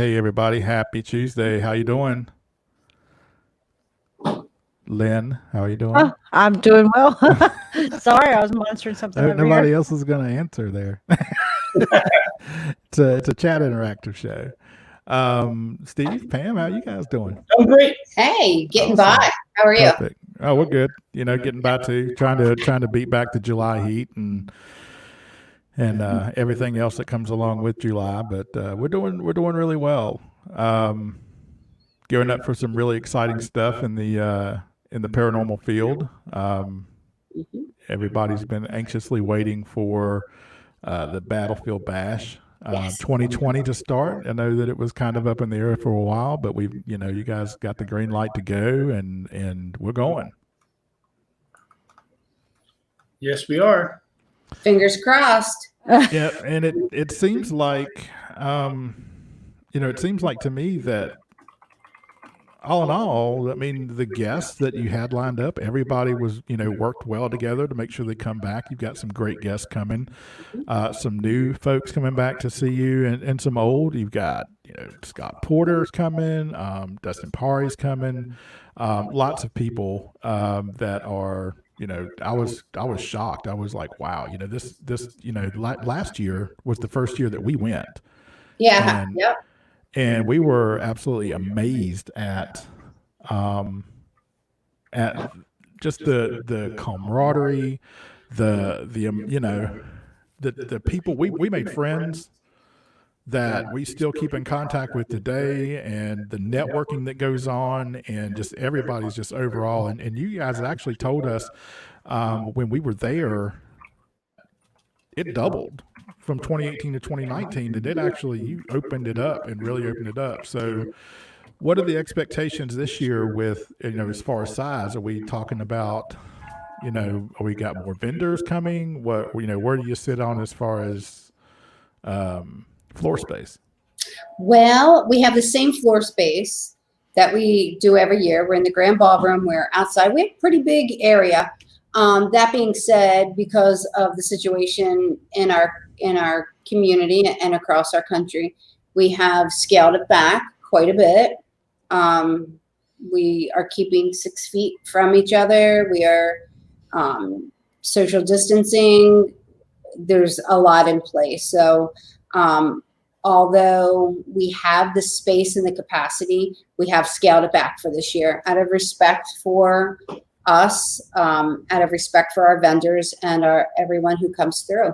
Hey everybody, happy Tuesday. How you doing? Lynn, how are you Oh, doing? I'm doing well. Sorry, I was monitoring something over here. Nobody else is going to answer there. It's a chat interactive show. Steve, Pam, how you guys doing? Oh, great. Hey, getting by. Awesome. How are you? Perfect. Oh, we're good. Getting by to trying to beat back the July heat and everything else that comes along with July, but we're doing really well. Um, Gearing up for some really exciting stuff in the paranormal field. hmm Everybody's been anxiously waiting for the Battlefield Bash Yes. 2020 to start. I know that it was kind of up in the air for a while, but you guys got the green light to go, and we're going. Yes, we are. Fingers crossed. Yeah, and it seems like it seems like to me that all in all, I mean, the guests that you had lined up, everybody was, worked well together to make sure they come back. You've got some great guests coming, some new folks coming back to see you, and some old. You've got, Scott Porter's coming, Dustin Pari's coming, lots of people that are, I was shocked. I was like, wow, last year was the first year that we went, Yeah. and Yep. and we were absolutely amazed um, at just the camaraderie, the people we made friends that we still keep in contact with today, and the networking that goes on, and just everybody's just overall, and you guys actually told us when we were there it doubled from 2018 to 2019, and it actually, you opened it up and really opened it up. So what are the expectations this year with, as far as size? Are we talking about, are we got more vendors coming? Where do you sit on as far as floor space? Well, we have the same floor space that we do every year. We're in the grand ballroom. We're outside. We have a pretty big area. That being said, because of the situation in our community and across our country, we have scaled it back quite a bit. We are keeping 6 feet from each other. We are social distancing. There's a lot in place. So although we have the space and the capacity, we have scaled it back for this year out of respect for us, out of respect for our vendors and everyone who comes through.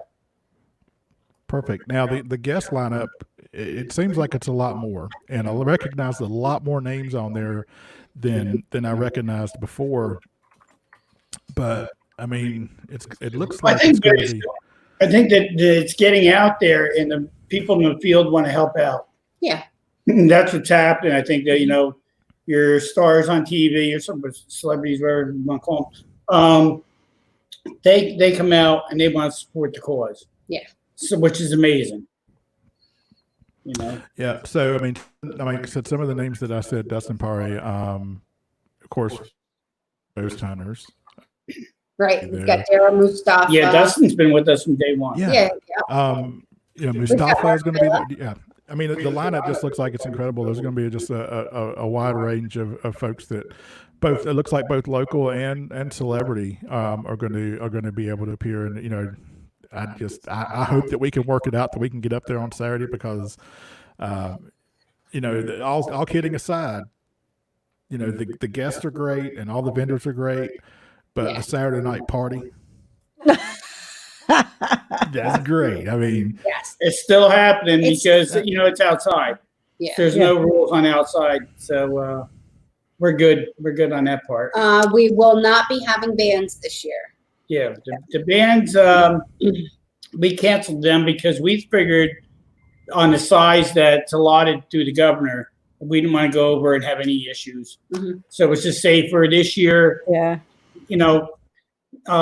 Perfect. Now the guest lineup, it seems like it's a lot more, and I recognize a lot more names on there than I recognized before. But I mean, it looks I like it's think going to there's, be. I think that it's getting out there, and the people in the field want to help out. Yeah. That's what's happening. I think that your stars on TV or some celebrities, whatever you want to call them, they come out and they want to support the cause. Yeah. So, which is amazing. Yeah. So I said some of the names that I said, Dustin Pari, of course, Ghost Hunters. Right. We've got Dara Mustafa. Yeah, Dustin's been with us from day one. Yeah. Mustafa is going to be there. Yeah. I mean, the lineup just looks like it's incredible. There's going to be just a wide range of folks that both, it looks like both local and celebrity are going to be able to appear. And I hope that we can work it out, that we can get up there on Saturday, because all kidding aside, the guests are great and all the vendors are great, but the Saturday night party. That's great. I mean, Yes. It's still happening because it's outside. Yeah. There's no rules on outside, so we're good. We're good on that part. We will not be having bands this year. Yeah, the bands, we canceled them because we figured on the size that's allotted to the governor, we didn't want to go over and have any issues. Mm-hmm. So it's just safer this year. Yeah.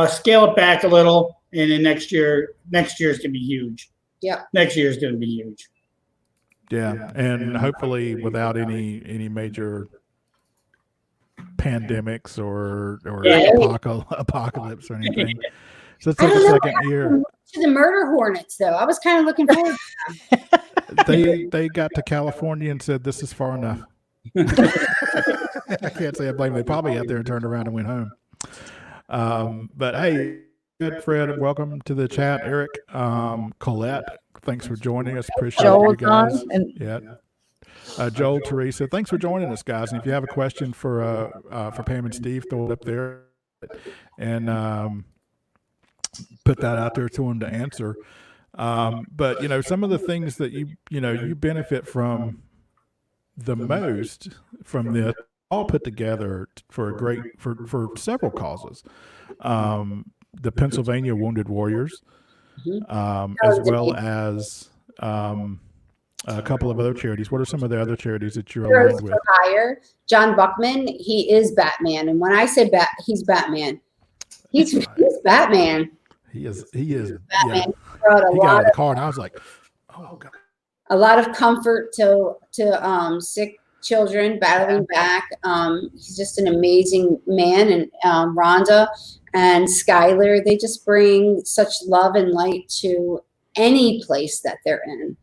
Scale it back a little, and then next year is gonna be huge. Yeah. Next year is gonna be huge. yeah, and hopefully without any major pandemics or apocalypse or anything. So it's like the second year. To the murder hornets, though, I was kind of looking forward to They got to California and said, "This is far enough." I can't say I blame them. They probably out there and turned around and went home. But hey, good Fred, welcome to the chat. Eric, Colette, thanks for joining us. Appreciate you Joel's guys. on, and Yeah. Joel, Teresa, thanks for joining us, guys. And if you have a question for Pam and Steve, throw it up there and put that out there to them to answer. But some of the things that you benefit from the most from this, all put together for for several causes. The Pennsylvania Wounded Warriors, as well as a couple of other charities. What are some of the other charities that you're Heroes aligned with? for Hire. John Buckman, he is Batman, and when I say he's Batman. He's Batman. He is. Batman. Yeah. He brought He got out of the car, and I was like, "Oh God." a lot of comfort to sick children battling back. He's just an amazing man, and Rhonda and Skylar, they just bring such love and light to any place that they're in.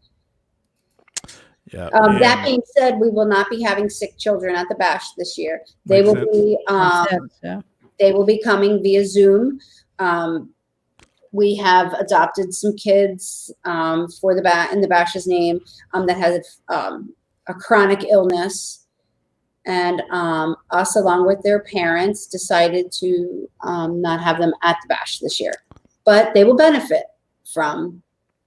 Yeah. That being said, we will not be having sick children at the bash this year. They Makes will sense. be yeah. they will be coming via Zoom. We have adopted some kids for in the bash's name that has a chronic illness, and us, along with their parents, decided to not have them at the bash this year, but they will benefit from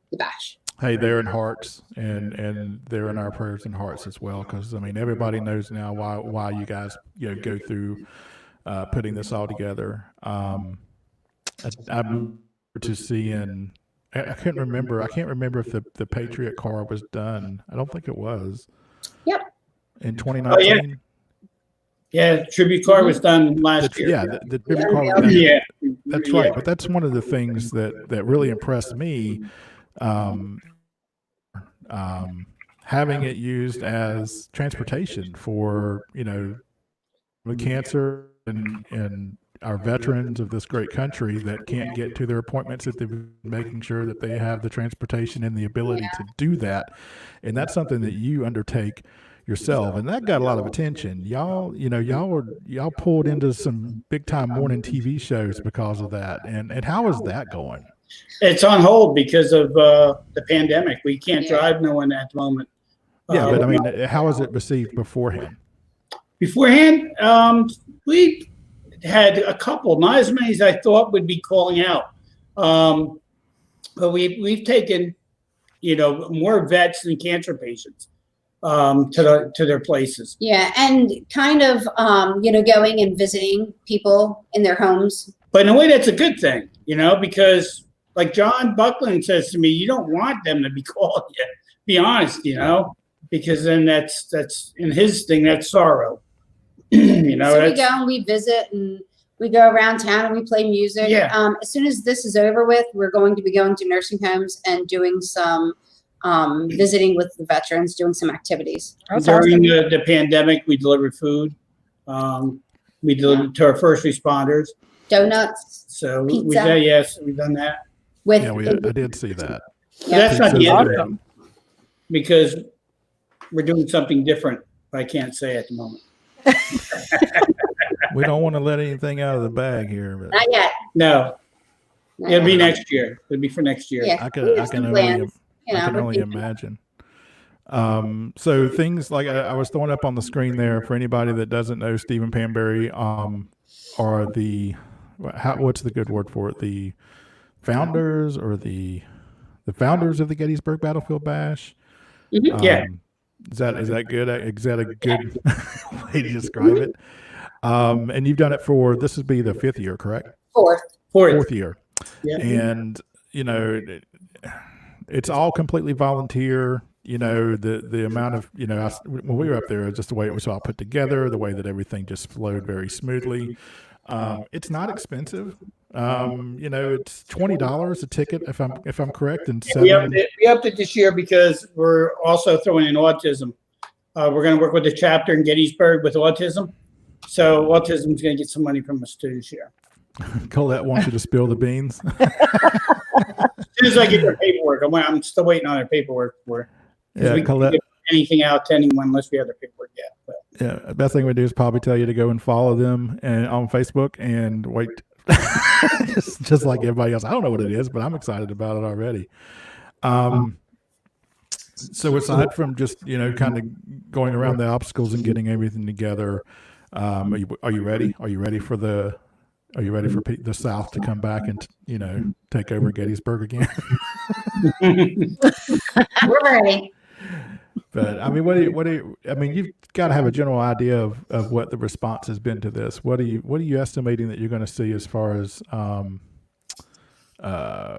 the bash. Hey, they're in hearts, and they're in our prayers and hearts as well. Because everybody knows now why you guys go through putting this all together. I'm to seeing. I can't remember. I can't remember if the Patriot car was done. I don't think it was. Yep. In 2019. Yeah, tribute car was done last year. Yeah, the tribute car was done. Yeah, That's yeah. right. But that's one of the things that really impressed me. Having it used as transportation for with cancer and our veterans of this great country that can't get to their appointments, that they've been making sure that they have the transportation and the ability to do that. And that's something that you undertake yourself, and that got a lot of attention. Y'all pulled into some big time morning TV shows because of that. And how is that going? It's on hold because of the pandemic. We can't drive no one at the moment. Yeah, but how was it received beforehand? Beforehand, we had a couple, not as many as I thought would be calling out. But we've taken, more vets than cancer patients to their places. Yeah, and kind of going and visiting people in their homes. But in a way, that's a good thing, because like John Buckland says to me, you don't want them to be calling you. Be honest, because then that's in his thing, that's sorrow. So we go and we visit and we go around town and we play music. Yeah. As soon as this is over with, we're going to be going to nursing homes and doing some visiting with the veterans, doing some activities. During the pandemic, we delivered food. We delivered to our first responders. Donuts. So Pizza. we've done that. With I did see that. But that's not the end of it, Awesome. because we're doing something different. I can't say at the moment. We don't want to let anything out of the bag here, but not yet. No, Not it'll be yet. next year. It'll be for next year. Yeah, I we can have some only plans, I can we're only thinking- imagine. So things like I was throwing up on the screen there for anybody that doesn't know, Steve and Pam Barry are the what's the good word for it? The founders or the founders of the Gettysburg Battlefield Bash. Yeah. Is that good? Is that a good way to describe it? And you've done it this would be the 5th year, correct? Fourth. Fourth year. Yeah. And it's all completely volunteer. The amount of when we were up there, just the way it was all put together, the way that everything just flowed very smoothly. It's not expensive. It's $20 a ticket if I'm correct, and We upped it this year because we're also throwing in autism. We're going to work with the chapter in Gettysburg with autism. So autism is going to get some money from us too this year. Colette wants you to spill the beans. As soon as I get their paperwork, I'm still waiting on their paperwork for. 'Cause we can't give anything out to anyone unless we have the paperwork yet. But. Yeah, the best thing we do is probably tell you to go and follow them and on Facebook and wait. just like everybody else. I don't know what it is, but I'm excited about it already. So aside from just, kind of going around the obstacles and getting everything together, are you ready? Are you ready for the South to come back and, take over Gettysburg again? We're ready. But I mean, you've got to have a general idea of what the response has been to this. What are you estimating that you're going to see as far as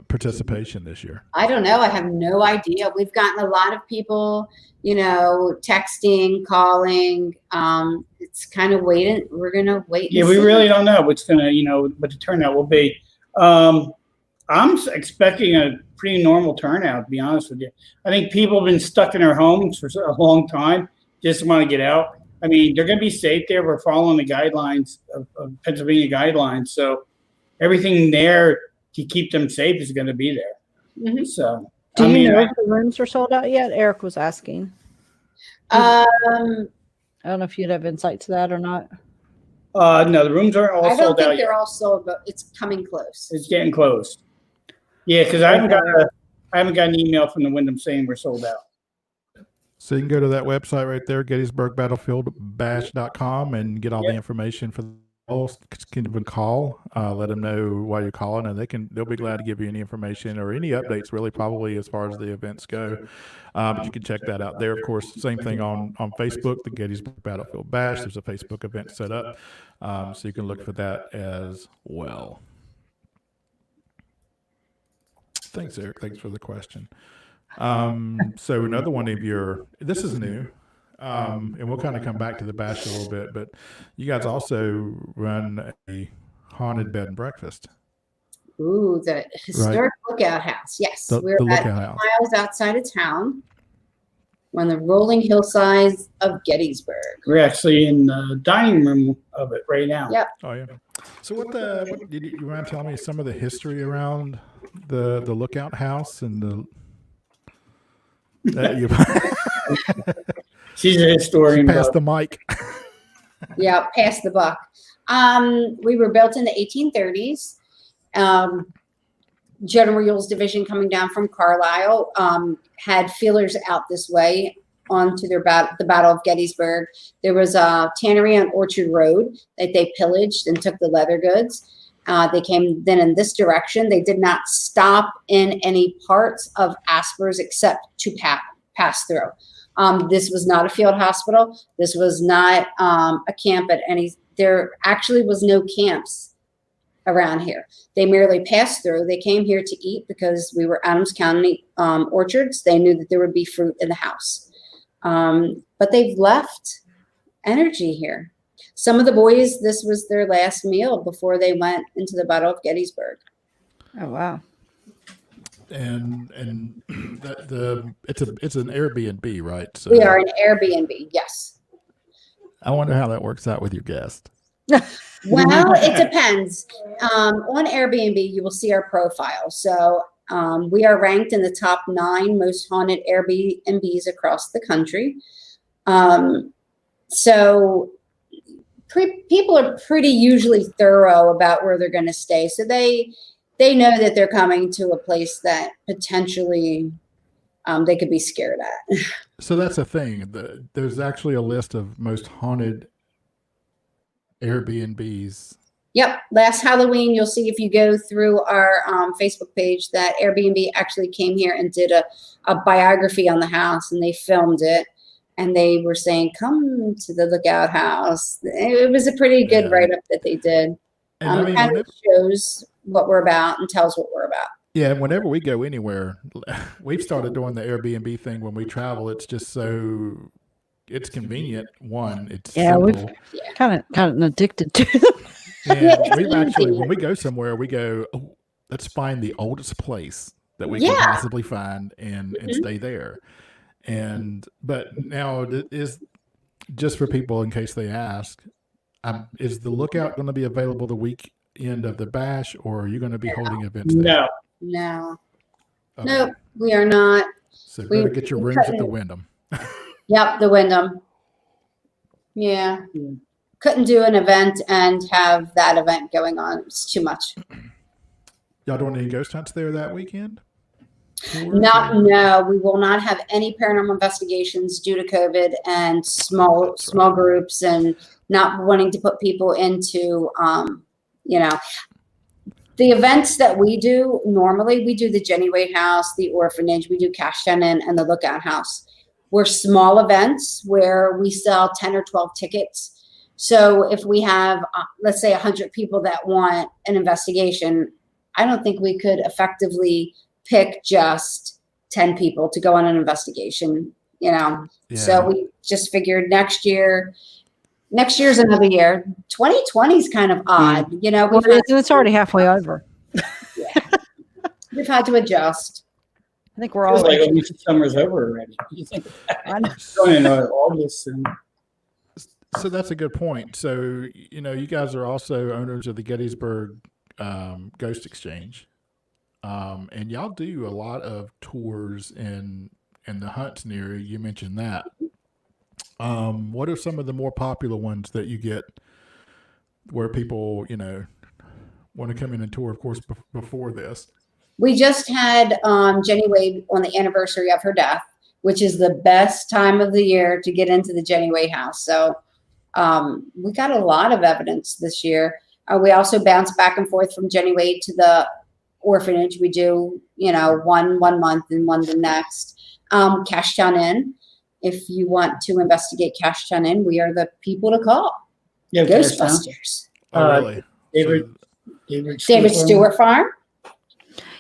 participation this year? I don't know. I have no idea. We've gotten a lot of people, texting, calling. It's kind of waiting. We're going to wait. Yeah, we really don't know what's going to, what the turnout will be. I'm expecting a pretty normal turnout, to be honest with you. I think people have been stuck in their homes for a long time, just want to get out. I mean, they're going to be safe there. We're following the guidelines of Pennsylvania guidelines. So everything there to keep them safe is going to be there. Mm-hmm. So, Do you know if the rooms are sold out yet? Eric was asking. I don't know if you'd have insight to that or not. No, the rooms aren't all sold out. I don't think yet. they're all sold, but it's coming close. It's getting close. Yeah, because I haven't got an email from the Wyndham saying we're sold out. So you can go to that website right there, GettysburgBattlefieldBash.com, and get all the information for the can even call, let them know why you're calling, and they'll be glad to give you any information or any updates, really, probably as far as the events go. But you can check that out there. Of course, same thing on Facebook, the Gettysburg Battlefield Bash. There's a Facebook event set up, so you can look for that as well. Thanks, Eric. Thanks for the question. So another one of this is new. And we'll kind of come back to the bash a little bit, but you guys also run a haunted bed and breakfast. Ooh, the historic lookout house. Yes, we're at miles outside of town on the rolling hillsides of Gettysburg. We're actually in the dining room of it right now. Yep. Oh yeah. So what did you want to tell me some of the history around the lookout house and She's a historian. Pass the mic. Yeah, pass the buck. We were built in the 1830s. General Ewell's division coming down from Carlisle had feelers out this way onto the Battle of Gettysburg. There was a tannery on Orchard Road that they pillaged and took the leather goods. They came then in this direction. They did not stop in any parts of Aspers except to pass through. This was not a field hospital. This was not a camp at any. There actually was no camps around here. They merely passed through. They came here to eat because we were Adams County orchards. They knew that there would be fruit in the house. But they've left energy here. Some of the boys, this was their last meal before they went into the Battle of Gettysburg. Oh, wow. And it's an Airbnb, right? So we are an Airbnb, yes. I wonder how that works out with your guest. Well, it depends. On Airbnb, you will see our profile. So we are ranked in the top 9 most haunted Airbnbs across the country. So people are pretty usually thorough about where they're going to stay. So they know that they're coming to a place that potentially they could be scared at. So that's the thing. There's actually a list of most haunted Airbnbs. Yep. Last Halloween, you'll see if you go through our Facebook page that Airbnb actually came here and did a biography on the house, and they filmed it. And they were saying, come to the lookout house. It was a pretty good write-up that they did. And it kind of shows what we're about and tells what we're about. Yeah, whenever we go anywhere, we've started doing the Airbnb thing when we travel. It's just it's convenient. One, it's simple. We've kind of addicted to them. And we've actually, when we go somewhere, we go, oh, let's find the oldest place that we can possibly find and stay there. But now is just for people in case they ask, is the lookout going to be available the weekend of the bash, or are you going to be holding events there? No. No. Okay. No, we are not. So better get your rooms at the Wyndham. Yep, the Wyndham. Yeah. Couldn't do an event and have that event going on. It's too much. Y'all doing any ghost hunts there that weekend? No, we will not have any paranormal investigations due to COVID and small groups and not wanting to put people into, the events that we do. Normally we do the Jenny Wade House, the orphanage, we do Cash Town Inn and the Lookout House. We're small events where we sell 10 or 12 tickets. So if we have, let's say 100 people that want an investigation, I don't think we could effectively pick just 10 people to go on an investigation, Yeah. So we just figured next year's another year. 2020 is kind of odd, It's already halfway over. We've had to adjust. I think we're Feels all. like at least the summer's over already. You think I know. going into August and So that's a good point. So, you guys are also owners of the Gettysburg Ghost Exchange. And y'all do a lot of tours in the Huntston area. You mentioned that. What are some of the more popular ones that you get where people, want to come in and tour, of course, before this? We just had Jenny Wade on the anniversary of her death, which is the best time of the year to get into the Jenny Wade House. So we got a lot of evidence this year. We also bounce back and forth from Jenny Wade to the orphanage. We do, one month and one the next. Cash Town Inn. If you want to investigate Cash Town Inn, we are the people to call. yeah, Ghostbusters. Oh, really? David Stewart Farm.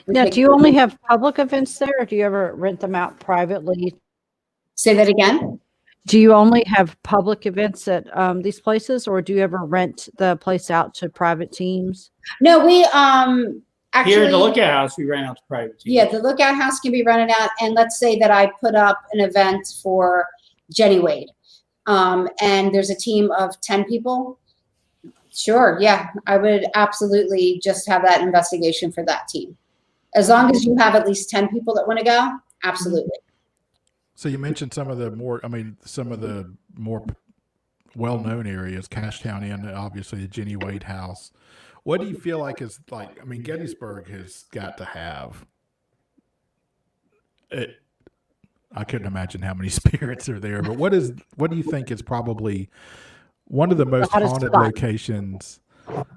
Now, do you only have public events there, or do you ever rent them out privately? Say that again. Do you only have public events at these places, or do you ever rent the place out to private teams? No, we actually Here in the Lookout House, we ran out to private teams. Yeah, the Lookout House can be rented out. And let's say that I put up an event for Jenny Wade, and there's a team of 10 people. Sure, yeah, I would absolutely just have that investigation for that team. As long as you have at least 10 people that want to go, absolutely. So you mentioned some of the more well-known areas, Cash Town Inn, obviously the Jenny Wade House. What do you feel like is Gettysburg has got to have it. I couldn't imagine how many spirits are there, but what do you think is probably one of the most haunted locations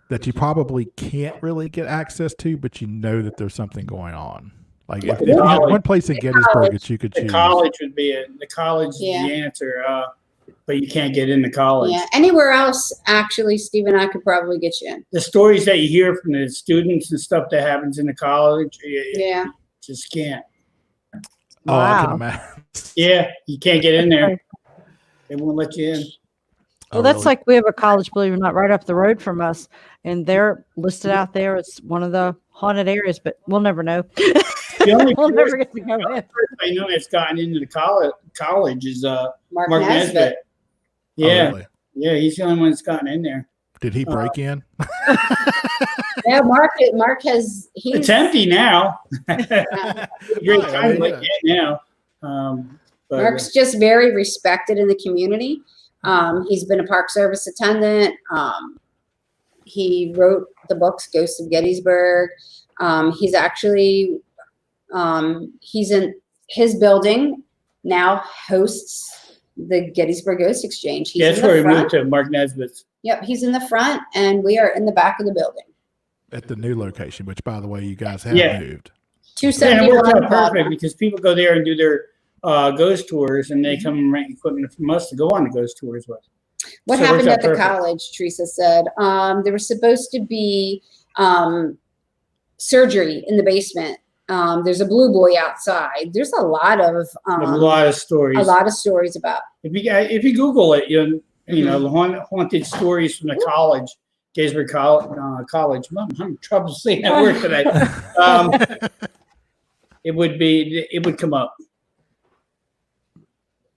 that you probably can't really get access to, but that there's something going on? Like if you had one place in Gettysburg that you could choose. The college would be it. The college is the answer, but you can't get into college. Yeah, anywhere else, actually, Steve and I could probably get you in. The stories that you hear from the students and stuff that happens in the college, Yeah. just can't. Oh, I can imagine. Yeah, you can't get in there. They won't let you in. Well, that's like we have a college, believe it or not, right up the road from us, and they're listed out there. It's one of the haunted areas, but we'll never know. We'll never get to go in. I know that's gotten into the college is Mark Nesbitt. Nesbitt. Yeah, Oh, really? yeah, he's the only one that's gotten in there. Did he break in? Yeah, Mark has. It's empty now. Great time to get in now. But, Mark's just very respected in the community. He's been a park service attendant. He wrote the books Ghosts of Gettysburg. He's actually he's in his building now hosts the Gettysburg Ghost Exchange. He's that's in the where we front. moved to Mark Nesbitt's. Yep, he's in the front, and we are in the back of the building. At the new location, which, by the way, you guys have moved. And it works 271 out perfect because people go there and do their ghost tours, and they come and rent equipment from us to go on the ghost tours with. What So it happened works at out the perfect. college, Teresa said, there was supposed to be surgery in the basement. There's a blue boy outside. There's a lot of There's a lot of stories. about. If you Google it, you know the haunted stories from the college, Gettysburg College. I'm having trouble saying that word today. It would come up.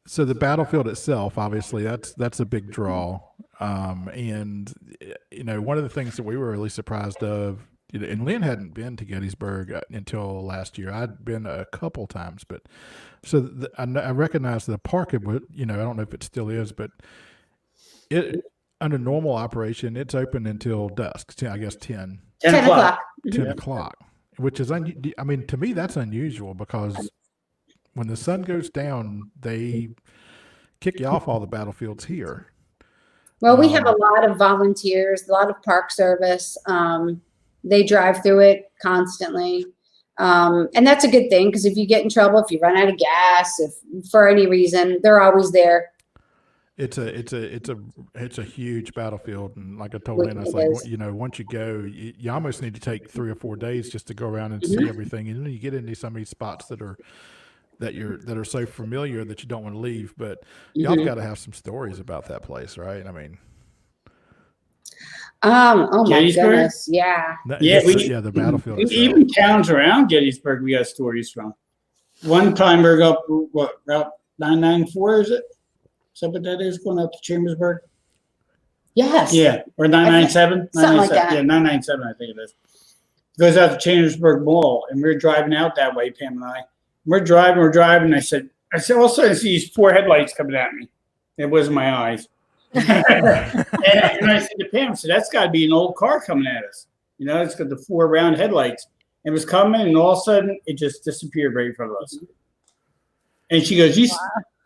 So the battlefield itself, obviously, that's a big draw. And one of the things that we were really surprised of and Lynn hadn't been to Gettysburg until last year. I'd been a couple times, but so I recognize the park. I don't know if it still is, but it under normal operation, it's open until dusk. I guess 10 o'clock. 10 o'clock, which is, I mean, to me, that's unusual because when the sun goes down, they kick you off all the battlefields here. Well, we have a lot of volunteers, a lot of park service. They drive through it constantly. And that's a good thing because if you get in trouble, if you run out of gas, if for any reason, they're always there. It's a huge battlefield, and like I told Lynn, I was like, once you go, you almost need to take 3 or 4 days just to go around and see everything, and then you get into some of these spots that are so familiar that you don't want to leave. But y'all got to have some stories about that place, right? I mean, oh my Gettysburg? goodness, yeah. The battlefield. Even towns around Gettysburg, we got stories from. One time we were up, Route 994, is it? Is that what that is, going up to Chambersburg? Yes. Yeah, or 997? Something like that. Yeah, 997, I think it is. Goes out to Chambersburg Mall, and we're driving out that way, Pam and I. We're driving, and I said, all of a sudden I see these 4 headlights coming at me. It wasn't my eyes. and I said to Pam, that's got to be an old car coming at us. It's got the 4 round headlights. It was coming, and all of a sudden, it just disappeared right in front of us. And she goes,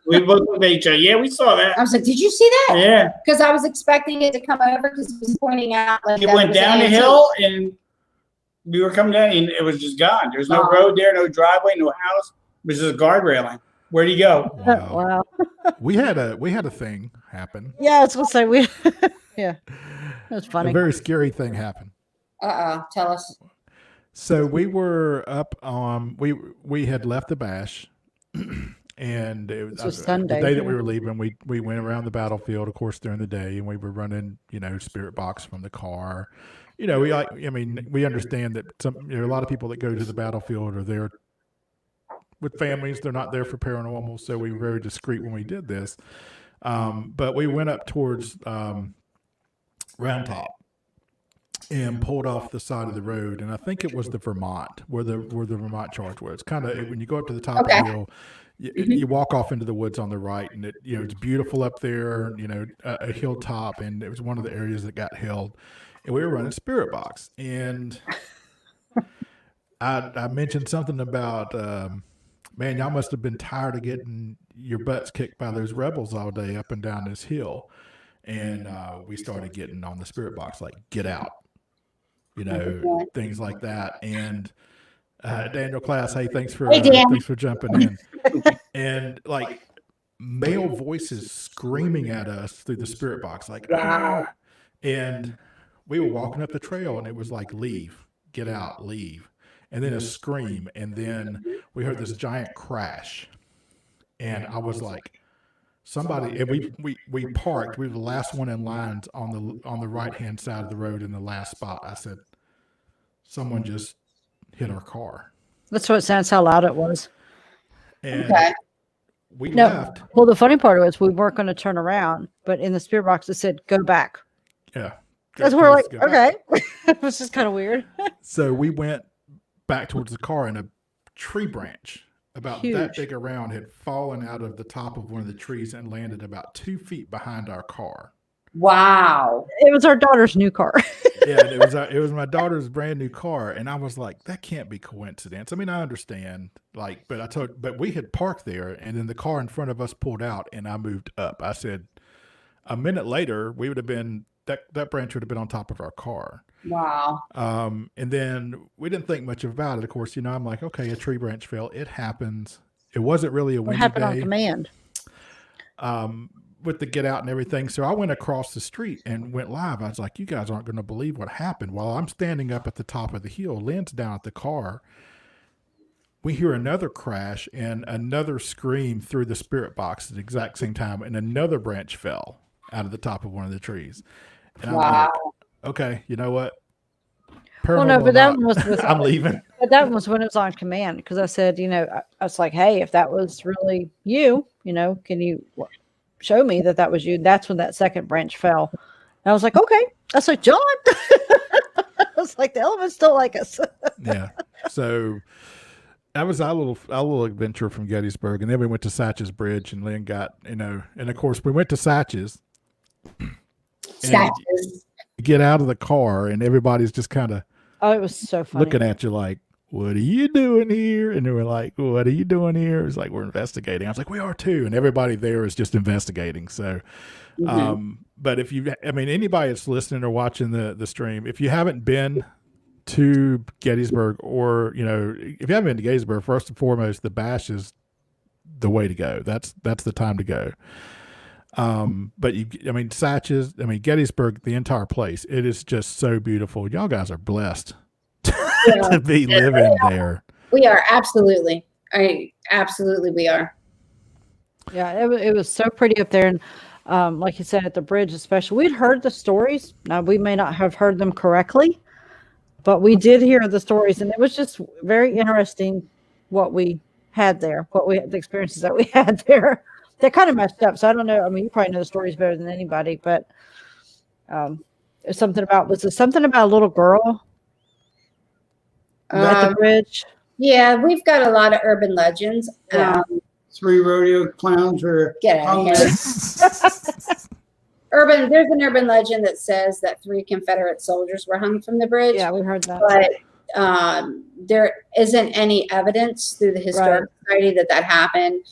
we both looked at each other. Yeah, we saw that. I was like, did you see that? Yeah. Because I was expecting it to come over because it was pointing out. Like It went down the hill, and we were coming down, and it was just gone. There's no road there, no driveway, no house. It was just a guardrailing. Where'd he go? Wow. we had a thing happen. Yeah, I was gonna say yeah, that's funny. A very scary thing happened. Tell us. So we were up we had left the bash, and it was Sunday. The day that we were leaving, we went around the battlefield, of course, during the day, and we were running, spirit box from the car. We understand that there are a lot of people that go to the battlefield are there with families. They're not there for paranormal, so we were very discreet when we did this. But we went up towards Round Top and pulled off the side of the road, and I think it was the Vermont where the Vermont charge was. It's kind of when you go up to the top of the hill, you walk off into the woods on the right, and it's beautiful up there. A hilltop, and it was one of the areas that got held, and we were running spirit box, and I mentioned something about. Man, y'all must have been tired of getting your butts kicked by those rebels all day up and down this hill. And we started getting on the spirit box, like, get out, things like that. And Daniel Class, hey, thanks for jumping in. And like male voices screaming at us through the spirit box, like, ah. And we were walking up the trail, and it was like, leave, get out, leave. And then a scream, and then we heard this giant crash, and I was like, somebody. And we parked. We were the last one in lines on the right hand side of the road in the last spot. I said, someone just hit our car. That's what it sounds. How loud it was. And we left. Well, the funny part was we weren't going to turn around, but in the spirit box it said go back. Yeah, that's where we're like, okay. It was just kind of weird. So we went back towards the car, and a tree branch about that big around had fallen out of the top of one of the trees and landed about 2 feet behind our car. Wow. It was our daughter's new car. Yeah, it was my daughter's brand new car, and I was like, that can't be coincidence. I mean, I understand, but we had parked there, and then the car in front of us pulled out, and I moved up. I said, a minute later, we would have been that branch would have been on top of our car. Wow. And then we didn't think much about it. Of course, I'm like, okay, a tree branch fell. It happens. It wasn't really a windy day. It happened on command. With the get out and everything. So I went across the street and went live. I was like, you guys aren't going to believe what happened. While I'm standing up at the top of the hill, Lynn's down at the car. We hear another crash and another scream through the spirit box at the exact same time. And another branch fell out of the top of one of the trees. And I'm like, okay, you know what? Well, no, but that one was I'm leaving. But that was when it was on command, because I said, I was like, hey, if that was really you, can you show me that was you? That's when that second branch fell. And I was like, okay. I was like, John. I was like, the elements don't like us. Yeah. So that was our little adventure from Gettysburg. And then we went to Satch's Bridge, and Lynn got, and of course we went to Satch's. Statues. Get out of the car, and everybody's just kind of Oh, it was so funny. looking at you like, what are you doing here? And they were like, what are you doing here? It's like, we're investigating. I was like, we are too. And everybody there is just investigating. So, but if anybody that's listening or watching the stream, if you haven't been to Gettysburg, or, if you haven't been to Gettysburg, first and foremost, the bash is the way to go. That's the time to go. But Satch's, Gettysburg, the entire place, it is just so beautiful. Y'all guys are blessed to be living there. We are, absolutely. Absolutely we are. Yeah, it was so pretty up there. And like you said, at the bridge especially, we'd heard the stories. Now, we may not have heard them correctly, but we did hear the stories, and it was just very interesting what we had there, the experiences that we had there. They're kind of messed up, so I don't know. You probably know the stories better than anybody, but was it something about a little girl at the bridge? Yeah, we've got a lot of urban legends. Yeah. 3 rodeo clowns were Get out hung of there. here. There's an urban legend that says that 3 Confederate soldiers were hung from the bridge. Yeah, we heard that. But there isn't any evidence through the Historic Society that happened.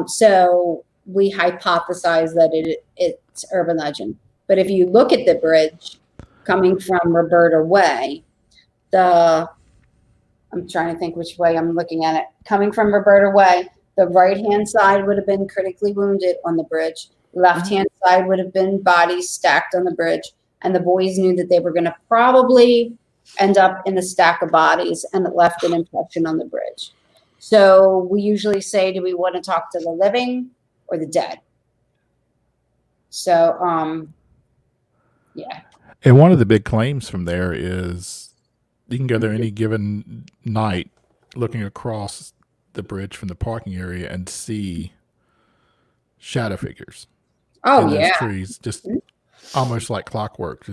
So we hypothesize that it's urban legend. But if you look at the bridge coming from Roberta Way, I'm trying to think which way I'm looking at it. Coming from Roberta Way, the right-hand side would have been critically wounded on the bridge. Left-hand side would have been bodies stacked on the bridge. And the boys knew that they were going to probably end up in the stack of bodies, and it left an impression on the bridge. So we usually say, do we want to talk to the living or the dead? So, yeah. And one of the big claims from there is you can go there any given night looking across the bridge from the parking area and see shadow figures. Oh, in those yeah. trees, just almost like clockwork.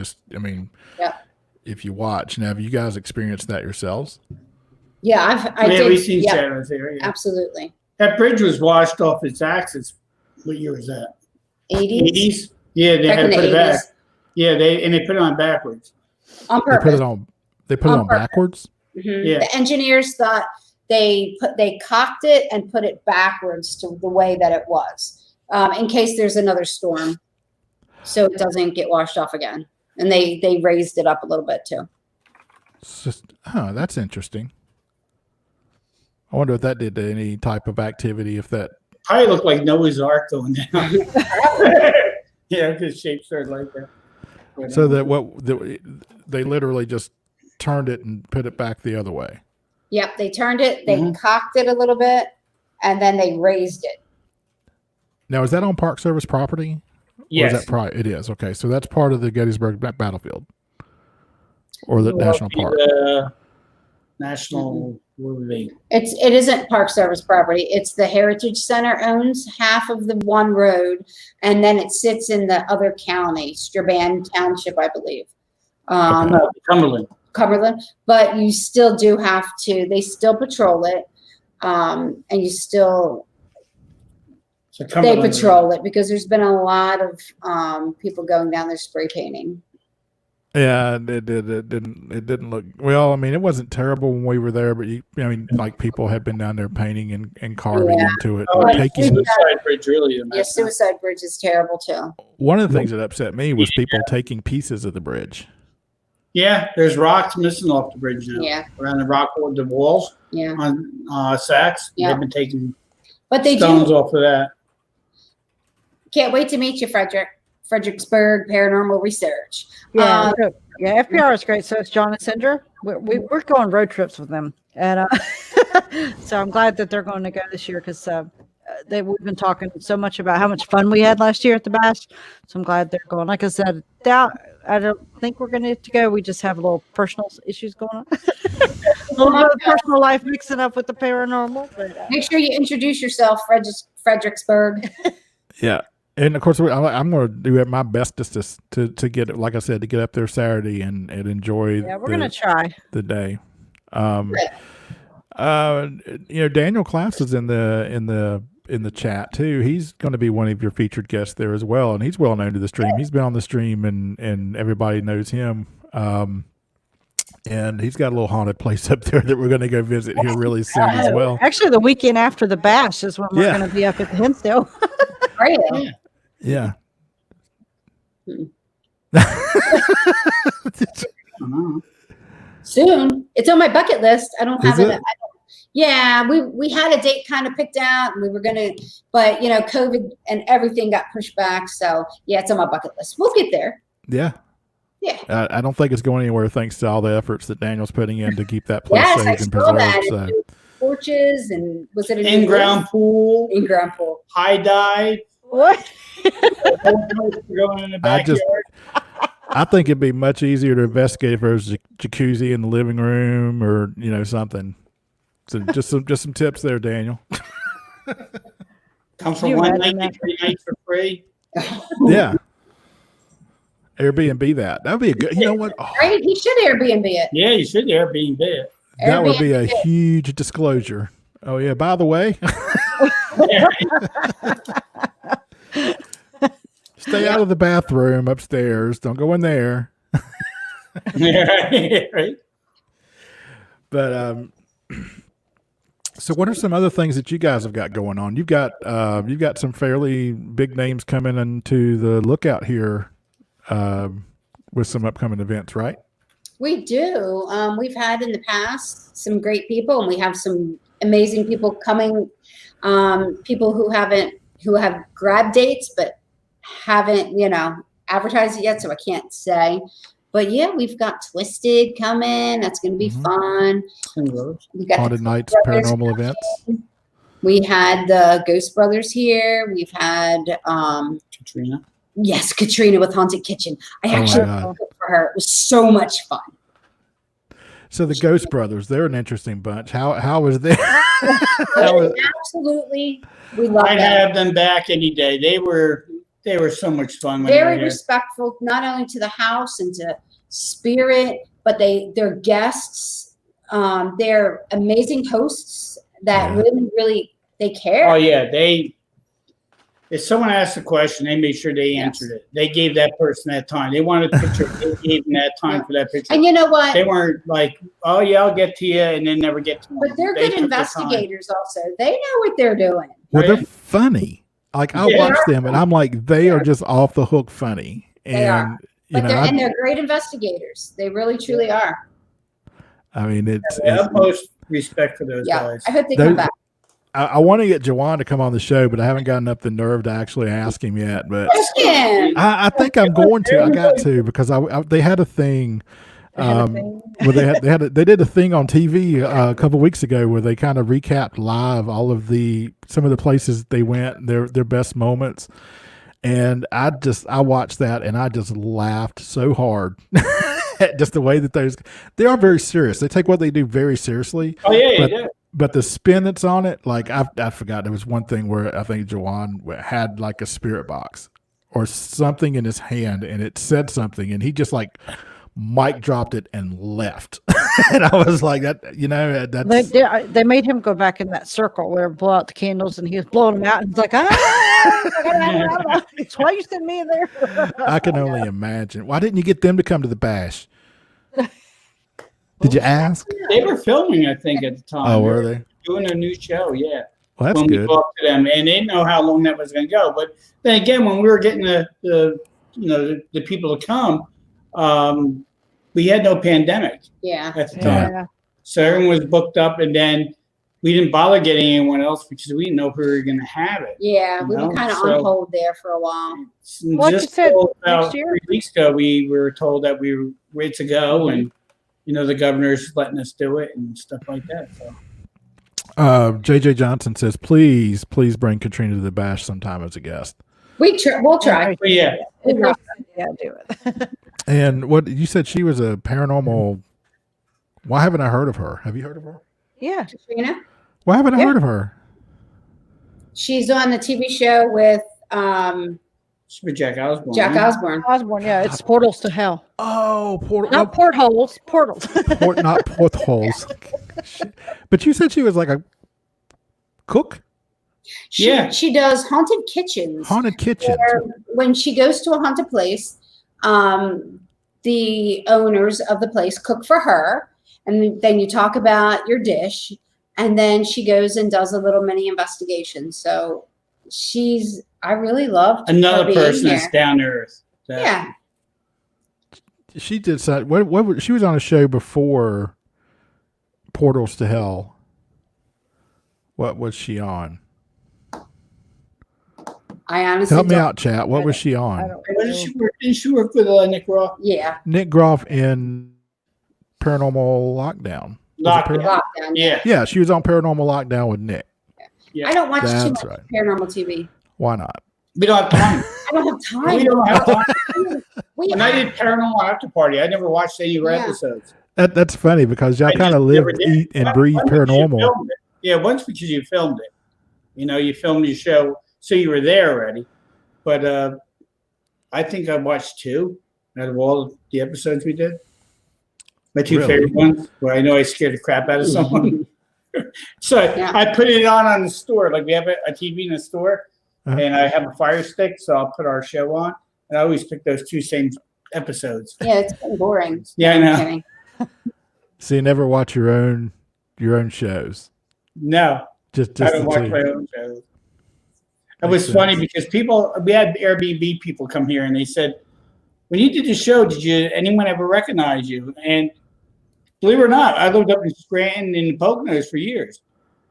If you watch. Now, have you guys experienced that yourselves? Yeah, I did. We've seen Yeah, shadows there. Yeah. absolutely. That bridge was washed off its axis. What year was that? 80s? 80s? Yeah, they Back had in to the put it 80s. back. Yeah, they put it on backwards. On They put purpose. it on purpose. backwards. Mhm. Yeah. The engineers thought they cocked it and put it backwards to the way that it was, in case there's another storm, so it doesn't get washed off again. And they raised it up a little bit too. It's just, that's interesting. I wonder if that did any type of activity. If that Probably looked like Noah's Ark going down. Yeah, because shapes are like that. so that they literally just turned it and put it back the other way. Yep, they turned it, they Mhm. cocked it a little bit, and then they raised it. Now, is that on Park Service property? Yes. Or is that it is. Okay. So that's part of the Gettysburg battlefield or the national park. National, what were they? It isn't Park Service property. It's the Heritage Center owns half of the one road, and then it sits in the other county, Strabane Township, I believe. Cumberland. Cumberland, but you still do have to, they still patrol it. And you still, So they Cumberland. patrol it because there's been a lot of people going down there spray painting. Yeah, it didn't look well. I mean, it wasn't terrible when we were there, but like people had been down there painting and carving Yeah. into it, Oh, and like taking. Suicide Bridge, really. Yeah, Suicide Bridge is terrible too. One of the things that upset me was people taking pieces of the bridge. Yeah, there's rocks missing off the bridge now. Yeah, Around the walls yeah. on Saks. Yeah. They've been taking But they stones do, off of that. can't wait to meet you, Fredericksburg Paranormal Research. Yeah, yeah. FPR is great. So it's John and Cinder. We're going road trips with them, and so I'm glad that they're going to go this year because we've been talking so much about how much fun we had last year at the Bash. So I'm glad they're going. Like I said, I don't think we're going to go. We just have a little personal issues going on. A little bit of personal life mixing up with the paranormal. But, Make sure you introduce yourself, Fredericksburg. Yeah. And of course, I'm going to do my best to get, like I said, to get up there Saturday and enjoy. Yeah, we're gonna try the day. Daniel Class is in the chat too. He's going to be one of your featured guests there as well, and he's well known to the stream. He's been on the stream, and everybody knows him. And he's got a little haunted place up there that we're going to go visit here really soon as well. Actually, the weekend after the bash is when we're going to be up at the Hinsdale. Are you? Yeah. Soon. It's on my bucket list. I don't have it. Yeah, we had a date kind of picked out, and we were gonna, but COVID and everything got pushed back. So yeah, it's on my bucket list. We'll get there. Yeah. Yeah. I don't think it's going anywhere thanks to all the efforts that Daniel's putting in to keep that place safe and preserved. That. So. Porches, and was it an in-ground pool? In-ground pool. High dive. What? Going in the backyard. I think it'd be much easier to investigate if there was a jacuzzi in the living room or something. So just some tips there, Daniel. Come for one night, get 3 nights for free. Yeah. Airbnb that. That'd be a good. You know what? Oh, right? He should Airbnb it. Yeah, you should Airbnb it. That would be a huge disclosure. Oh yeah. By the way, stay out of the bathroom upstairs. Don't go in there. Right. But so what are some other things that you guys have got going on? You've got some fairly big names coming into the lookout here with some upcoming events, right? We do. We've had in the past some great people, and we have some amazing people coming. People who have grab dates but haven't advertised it yet, so I can't say. But yeah, we've got Twisted coming. That's going to be fun. We got Haunted Nights paranormal events. We had the Ghost Brothers here. We've had Katrina. Yes, Katrina with Haunted Kitchen. I actually cooked for her. It was so much fun. So the Ghost Brothers, they're an interesting bunch. How was that? Absolutely, we love I'd them. have them back any day. They were so much fun. Very respectful, not only to the house and to spirit, but they're guests. They're amazing hosts that really they care. Oh yeah, if someone asked a question, they made sure they answered it. They gave that person that time. They wanted a picture. They gave them that time for that picture. And you know what? They weren't like, oh yeah, I'll get to you, and then never get to them. But they're good investigators also. They know what they're doing. Well, they're funny. Like I watch them, and I'm like, they are just off the hook funny. And they are. But they're great investigators. They really, truly are. I mean, it's utmost respect for those guys. I hope they come back. I want to get Jawan to come on the show, but I haven't gotten up the nerve to actually ask him yet. But I think I'm going to. I got to because they had a thing. Where they did a thing on TV a couple weeks ago where they kind of recapped live all of some of the places they went, their best moments, and I watched that and I just laughed so hard at just the way that they are very serious. They take what they do very seriously. Oh yeah, But the spin that's on it, like I forgot, there was one thing where I think Jawan had like a spirit box or something in his hand and it said something and he just like mic dropped it and left. And I was like, they made him go back in that circle where blow out the candles and he was blowing them out and he's like, it's why you sent me in there. I can only imagine. Why didn't you get them to come to the bash? Did you ask? They were filming, I think, at the time. Oh, were they? Doing a new show, yeah. Well, that's when good. We talked to them, and they didn't know how long that was going to go. But then again, when we were getting the people to come, we had no pandemic at the time. Yeah. So everyone was booked up, and then we didn't bother getting anyone else because we didn't know if we were going to have it. Yeah, we were kind of on hold there for a while. Like you said, about next year? 3 weeks ago, we were told that we were ready to go, and the governor's letting us do it and stuff like that. So. JJ Johnson says, please bring Katrina to the bash sometime as a guest. We'll try. But yeah. Yeah, do it. And what you said, she was a paranormal. Why haven't I heard of her? Have you heard of her? Yeah. Katrina? Why haven't I heard of her? She's on the TV show with For Jack Osborne. Jack huh? Osborne. Osborne, yeah, it's portals to hell. Oh, Not portholes, portals. not portholes. But you said she was like a cook? She does haunted kitchens. Haunted kitchen. Where when she goes to a haunted place, the owners of the place cook for her, and then you talk about your dish, and then she goes and does a little mini investigation. So I really loved Another her being person that's here. down to earth. Yeah. She did some, she was on a show before Portals to Hell. What was she on? I honestly Help me don't- out, chat. What was she I on? don't What did know. she work? Didn't she work with Nick Roth? Yeah. Nick Groff in Paranormal Lockdown. Was it Lockdown. Lockdown. Yeah. Yeah, she was on Paranormal Lockdown with Nick. Yeah. I don't watch too That's much right. paranormal TV. Why not? We don't have time. I don't have time. We don't have time. We- When I did Paranormal After Party, I never watched any of her Yeah. episode. That's funny because y'all I kind of just live, never did. eat, and One- breathe one because you paranormal. filmed it. Yeah, once because you filmed it. You know, you filmed your show, so you were there already. But I think I watched 2 out of all the episodes we did. My 2 Really? favorite ones, where I know I scared the crap out of someone. So Yeah. I put it on the store. Like we have a TV in the store, Uh-huh. and I have a Fire Stick, so I'll put our show on. And I always pick those 2 same episodes. Yeah, it's been boring. Yeah, I No, I'm know. kidding. So you never watch your own shows. No, Just I the don't watch two. my own shows. It Makes was sense. funny because we had Airbnb people come here and they said, when you did the show, did anyone ever recognize you? And believe it or not, I lived up in Scranton and Poconos for years.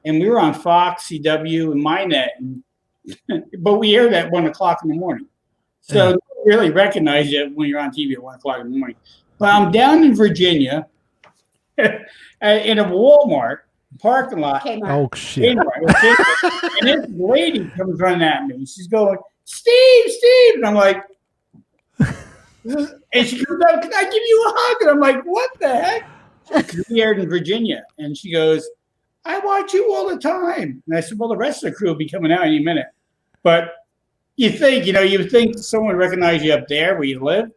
And we were on Fox, CW, and MyNet. But we aired at 1 o'clock in the morning. So Yeah. they don't really recognize you when you're on TV at 1 o'clock in the morning. But I'm down in Virginia in a Walmart parking lot. Kmart. Oh shit! And this lady comes running at me. She's going, Steve. And I'm like, and she comes out, can I give you a hug? And I'm like, what the heck? 'Cause we aired in Virginia. And she goes, I watch you all the time. And I said, well, the rest of the crew will be coming out any minute. But you would think someone recognized you up there where you live.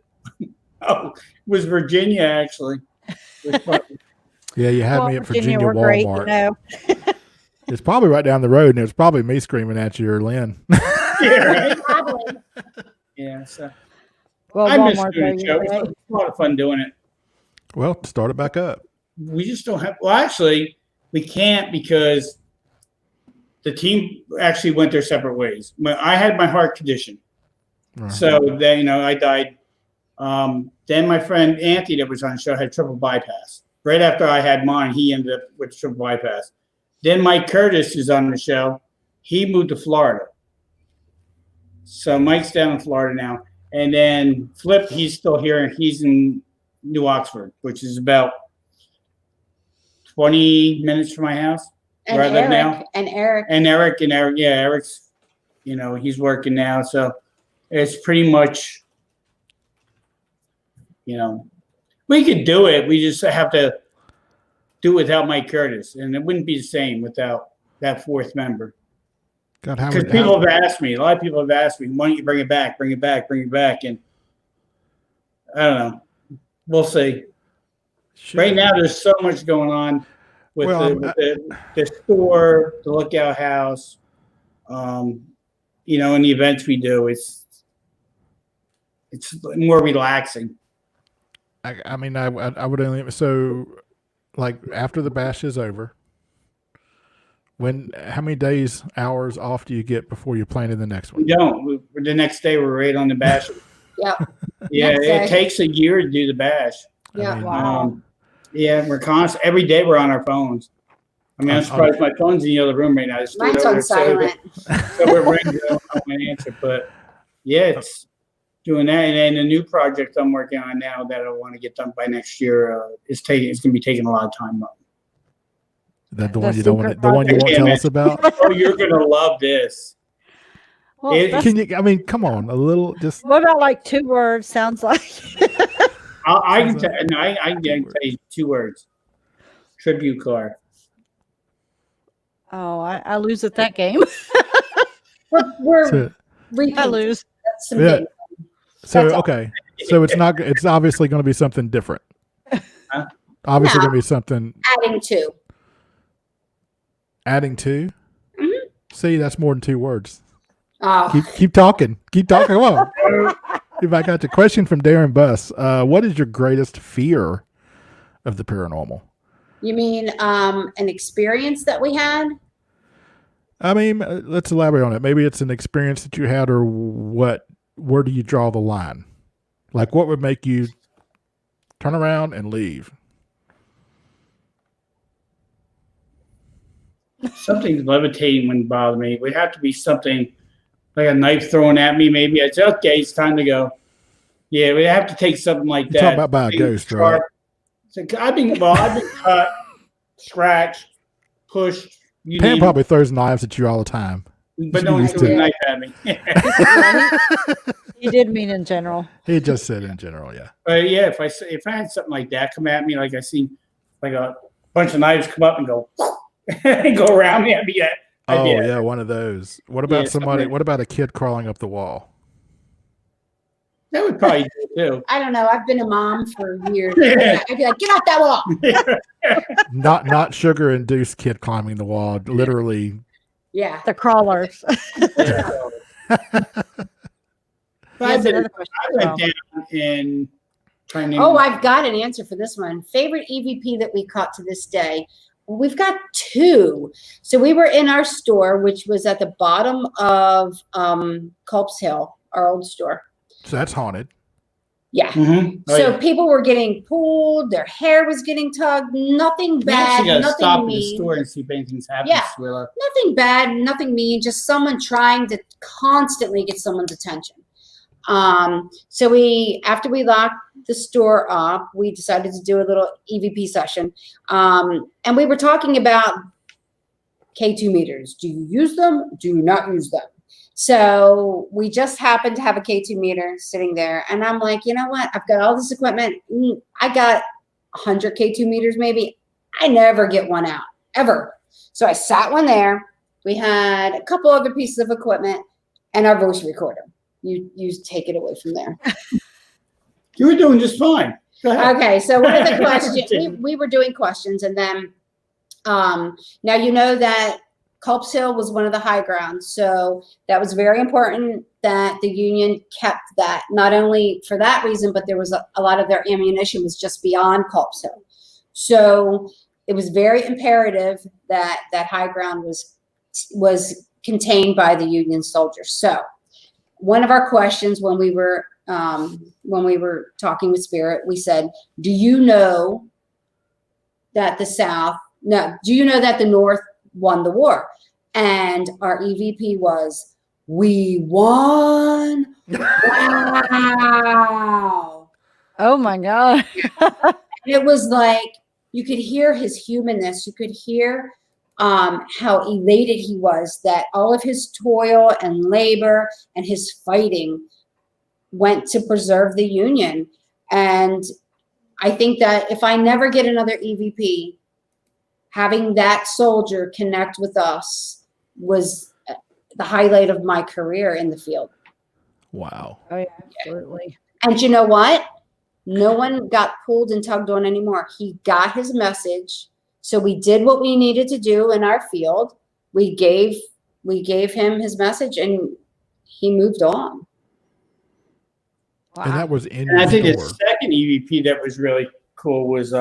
Oh, it was Virginia, actually. It was funny. Yeah, you had Well, me at Virginia we're Walmart. great, you know. It's probably right down the road, and it was probably me screaming at you or Lynn. Yeah, right? Probably. Yeah, so Well, I miss Walmart, doing the show. though, It's a lot of fun doing it. Well, start it back up. We just don't have. Well, actually, we can't because the team actually went their separate ways. I had my heart condition, Right. so then I died. Then my friend Anthony that was on the show had triple bypass. Right after I had mine, he ended up with triple bypass. Then Mike Curtis is on the show. He moved to Florida, so Mike's down in Florida now. And then Flip, he's still here, and he's in New Oxford, which is about 20 minutes from my house. And Where I live Eric. now. And Eric. And Eric, yeah, Eric's, he's working now. So it's pretty much, we could do it. We just have to do it without Mike Curtis. And it wouldn't be the same without that 4th member. God, how Because people have asked me, a lot of people have asked me, why don't you bring it back? And I don't know. We'll see. Right now, there's so much going on with, the store, the Lookout House, and the events we do. It's more relaxing. I mean, I would only like after the bash is over. How many days, hours off do you get before you're planning the next We one? don't. The next day, we're right on the bash. Yep. Yeah, Next it day. takes a year to do the bash. Yeah. Wow. Yeah, we're constant. Every day we're on our phones. I mean, I'm surprised my phone's in the other room right now. I just threw it Mine's over on there silent. So we're ringing. I don't want to answer, but yeah, it's doing that. And then the new project I'm working on now that I want to get done by next year it's going to be taking a lot of time up. That the The one you don't want, secret the one you won't project. tell us about. Oh, you're going to love this. Well, It- that's- Can you? I mean, come on, a little. Just what about like 2 words? Sounds like. I can tell you 2 words. Tribute car. Oh, I lose at that game. We're to, I repeat. lose. Some Yeah. days. So That's all. okay, so it's not. It's obviously going to be something different. Huh? Obviously, No. going to be something. Adding 2. Adding to. Mhm. See, that's more than 2 words. Oh, Keep talking. Keep talking. Come on. If I got the question from Darren Buss, what is your greatest fear of the paranormal? you mean an experience that we had? I mean, let's elaborate on it. Maybe it's an experience that you had, or what? Where do you draw the line? Like, what would make you turn around and leave? Something levitating wouldn't bother me. It would have to be something like a knife thrown at me. Maybe I'd say, okay, it's time to go. Yeah, we'd have to take something like You're that. talking about by a Something ghost, sharp. right? So I've been cut, scratched, pushed. You Pam name probably throws knives at you all the time. it, but she no one used threw a to. knife at me. He did mean in general. He just said in general, yeah. But yeah, if I had something like that come at me, like I seen like a bunch of knives come up and go and go around me, I'd be Oh yeah, one of those. What about Yeah, something somebody? like- What about a kid crawling up the wall? that would probably do it too. I don't know. I've been a mom for years. Yeah. I'd be like, get off that wall. Not sugar induced kid climbing the wall. Literally. Yeah. The crawlers. But He I has another question as well. went down and trying to. Oh, I've got an answer for this one. Favorite EVP that we caught to this day. Well, we've got 2. So we were in our store, which was at the bottom of Culp's Hill, our old store. So that's haunted. Yeah. Mhm. Oh, So yeah. people were getting pulled, their hair was getting tugged, nothing We bad, actually got to stop nothing in the mean. store and see if anything's happened. Yeah. Swilla. Nothing bad, nothing mean, just someone trying to constantly get someone's attention. So after we locked the store up, we decided to do a little EVP session. And we were talking about K2 meters. Do you use them? Do you not use them? So we just happened to have a K2 meter sitting there. And I'm like, you know what? I've got all this equipment. I got 100 K2 meters maybe. I never get one out, ever. So I sat one there. We had a couple other pieces of equipment and our voice recorder. You take it away from there. You were doing just fine. Go ahead. Okay, so one of the questions, we were doing questions, and then now you know that Culp's Hill was one of the high grounds, so that was very important that the Union kept that, not only for that reason, but there was a lot of their ammunition was just beyond Culp's Hill. So it was very imperative that that high ground was contained by the Union soldiers. So one of our questions when we were talking with Spirit, we said, do you know that the North won the war? And our EVP was, we won. Wow. Oh my God. It was like, you could hear his humanness. You could hear how elated he was that all of his toil and labor and his fighting went to preserve the Union. And I think that if I never get another EVP, having that soldier connect with us was the highlight of my career in the field. Wow. Oh yeah, absolutely. And you know what? No one got pulled and tugged on anymore. He got his message. So we did what we needed to do in our field. We gave him his message and he moved on. Wow. And that was in And I your think the store. second EVP that was really cool was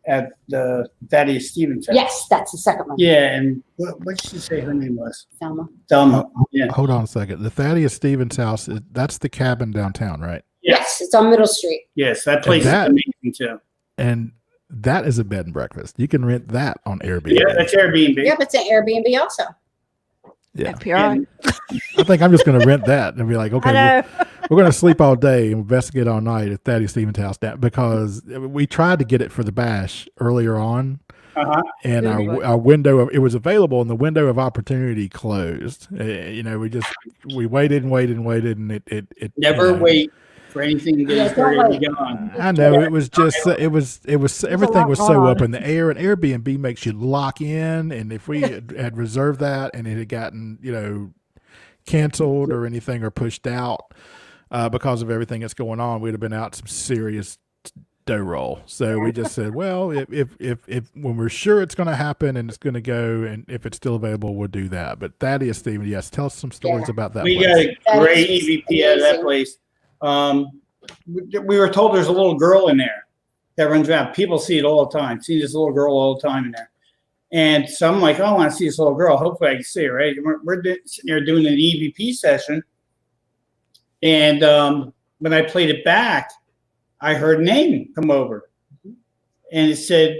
at the Thaddeus Stevens house. Yes, that's the second one. Yeah, and what did she say her name was? Thelma. Thelma. Yeah. Hold on a second. The Thaddeus Stevens house, that's the cabin downtown, right? Yes, it's on Middle Street. Yes, that place is that- amazing too. And that is a bed and breakfast. You can rent that on Airbnb. Yeah, that's Airbnb. Yep, it's an Airbnb also. Yeah. FPI. I think I'm just going to rent that and be like, I okay, know. we're going to sleep all day and investigate all night at Thaddeus Stevens' house because we tried to get it for the bash earlier on. Uh-huh. And Really? our window it was available and the window of opportunity closed. We waited and it Never wait for anything to get Yeah, started don't and get on. I know it was just it was everything lot was so going on. up in the air, and Airbnb makes you lock in. And if we had reserved that and it had gotten canceled or anything or pushed out because of everything that's going on, we'd have been out some serious dough roll. So we just said, well, if when we're sure it's going to happen and it's going to go, and if it's still available, we'll do that. But Thaddeus, Stephen, yes, tell us some stories about that We place. got a great EVP out of that place. We were told there's a little girl in there that runs around. People see it all the time. See this little girl all the time in there. And so I'm like, oh, I want to see this little girl. Hopefully I can see her, right? We're sitting there doing an EVP session. And when I played it back, I heard a name come over. And it said,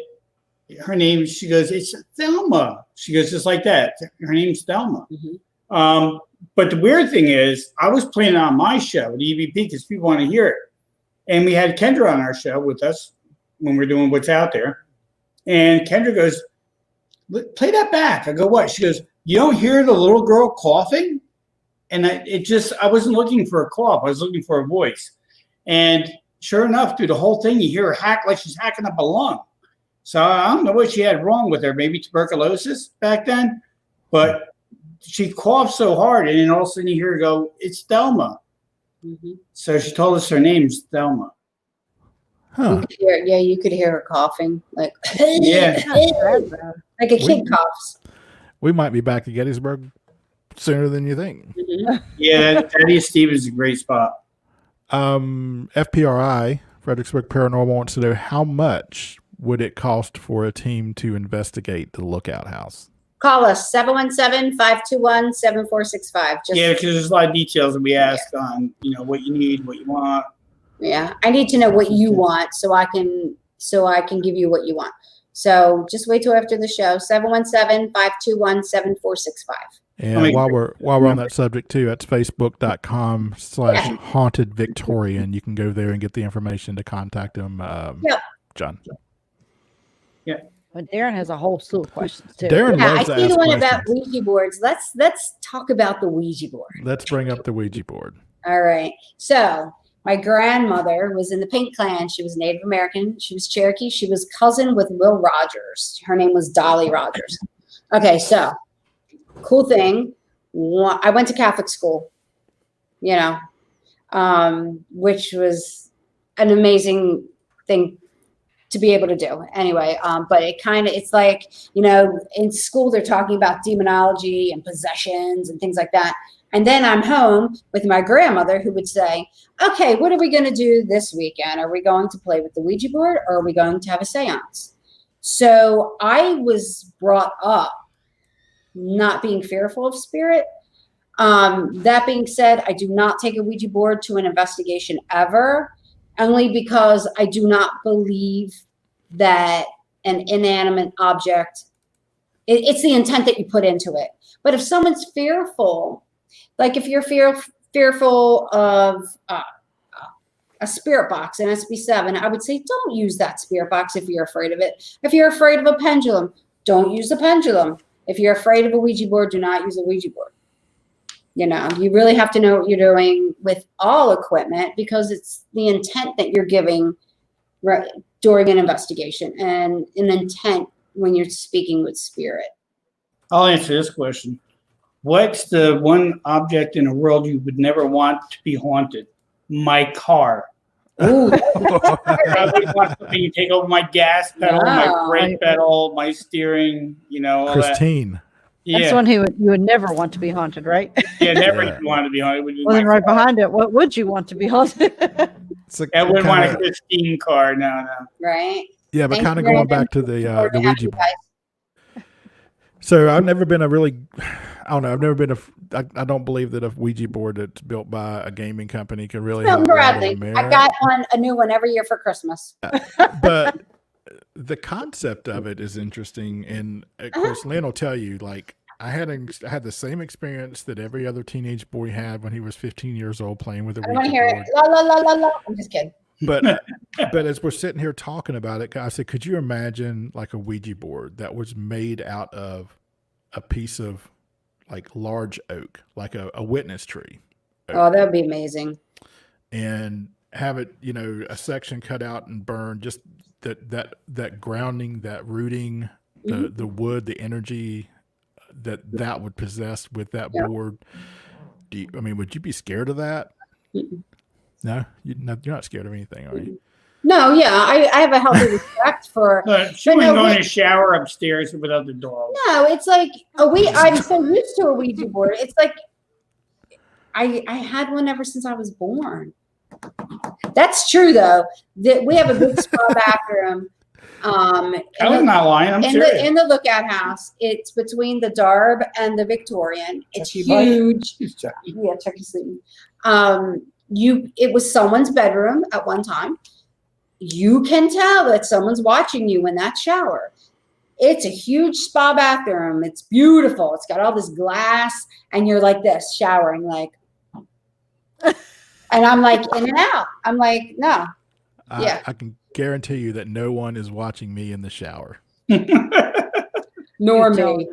her name, she goes, it's Thelma. She goes, just like that. Her name's Thelma. But the weird thing is, I was playing on my show, the EVP, because people want to hear it. And we had Kendra on our show with us when we're doing What's Out There. And Kendra goes, play that back. I go, what? She goes, you don't hear the little girl coughing? And I wasn't looking for a cough. I was looking for a voice. And sure enough, through the whole thing, you hear her hack like she's hacking up a lung. So I don't know what she had wrong with her. Maybe tuberculosis back then. But she coughed so hard, and then all of a sudden you hear her go, it's Thelma. So she told us her name's Thelma. Huh. You could hear her coughing. Like, Yeah. like a kid coughs. We might be back to Gettysburg sooner than you think. Yeah, Thaddeus Stevens is a great spot. FPRI, Fredericksburg Paranormal, wants to know how much would it cost for a team to investigate the Lookout House? Call us 717-521-7465. Yeah, because there's a lot of details that we ask on, what you need, what you want. Yeah, I need to know what you want so I can give you what you want. So just wait till after the show. 717-521-7465. And while we're on that subject too, that's facebook.com/haunted Victorian. You can go there and get the information to contact them. John. Yeah. But Darren has a whole slew of questions too. Darren I loves to see ask the one questions. about Ouija boards. Let's talk about the Ouija board. Let's bring up the Ouija board. All right. So my grandmother was in the Paint Clan. She was Native American. She was Cherokee. She was cousin with Will Rogers. Her name was Dolly Rogers. Okay, so cool thing. I went to Catholic school, which was an amazing thing to be able to do. Anyway, but it's like, in school they're talking about demonology and possessions and things like that. And then I'm home with my grandmother who would say, okay, what are we going to do this weekend? Are we going to play with the Ouija board or are we going to have a seance? So I was brought up not being fearful of spirit. That being said, I do not take a Ouija board to an investigation ever, only because I do not believe that an inanimate object, it's the intent that you put into it. But if someone's fearful, like if you're fearful of a spirit box, an SB7, I would say don't use that spirit box if you're afraid of it. If you're afraid of a pendulum, don't use the pendulum. If you're afraid of a Ouija board, do not use a Ouija board. You really have to know what you're doing with all equipment because it's the intent that you're giving during an investigation and an intent when you're speaking with spirit. I'll answer this question. What's the one object in the world you would never want to be haunted? My car. Ooh, I would want something to take over my gas pedal, my brake pedal, my steering, all Christine. that. That's one you would never want to be haunted, right? Yeah, never want to be haunted. Well, then right behind it, what would you want to be haunted? I wouldn't want a Christine car. No. right? Yeah, but Thank kind of you very going back much. to the Forward to have Ouija you board. guys. So I've never been I don't believe that a Ouija board that's built by a gaming company can really Milton have a lot of Bradley. merit. I got a new one every year for Christmas. But the concept of it is interesting. And of course, Lynn will tell you, like, I had the same experience that every other teenage boy had when he was 15 years old playing with a I don't want to Ouija hear board. it. La la la la la. I'm just kidding. But as we're sitting here talking about it, I said, could you imagine like a Ouija board that was made out of a piece of like large oak, like a witness tree? Oh, that would be amazing. And have it, a section cut out and burned, just that grounding, that rooting, the wood, the energy that would possess with that board. I mean, would you be scared of that? Mm-mm. No, you're not scared of anything, are you? No, yeah, I have a healthy respect for. She wouldn't go in a shower upstairs without the dog. No, it's like I'm so used to a Ouija board. It's like I had one ever since I was born. That's true though. That we have a big spa bathroom. I'm not lying. I'm serious. In the lookout house. It's between the Darb and the Victorian. It's Chucky Bite? huge. Chucky. Yeah, Chucky sleeping. It was someone's bedroom at one time. You can tell that someone's watching you in that shower. It's a huge spa bathroom. It's beautiful. It's got all this glass, and you're like this, showering, like, and I'm like in and out. I'm like, no. Yeah. I can guarantee you that no one is watching me in the shower. Nor me.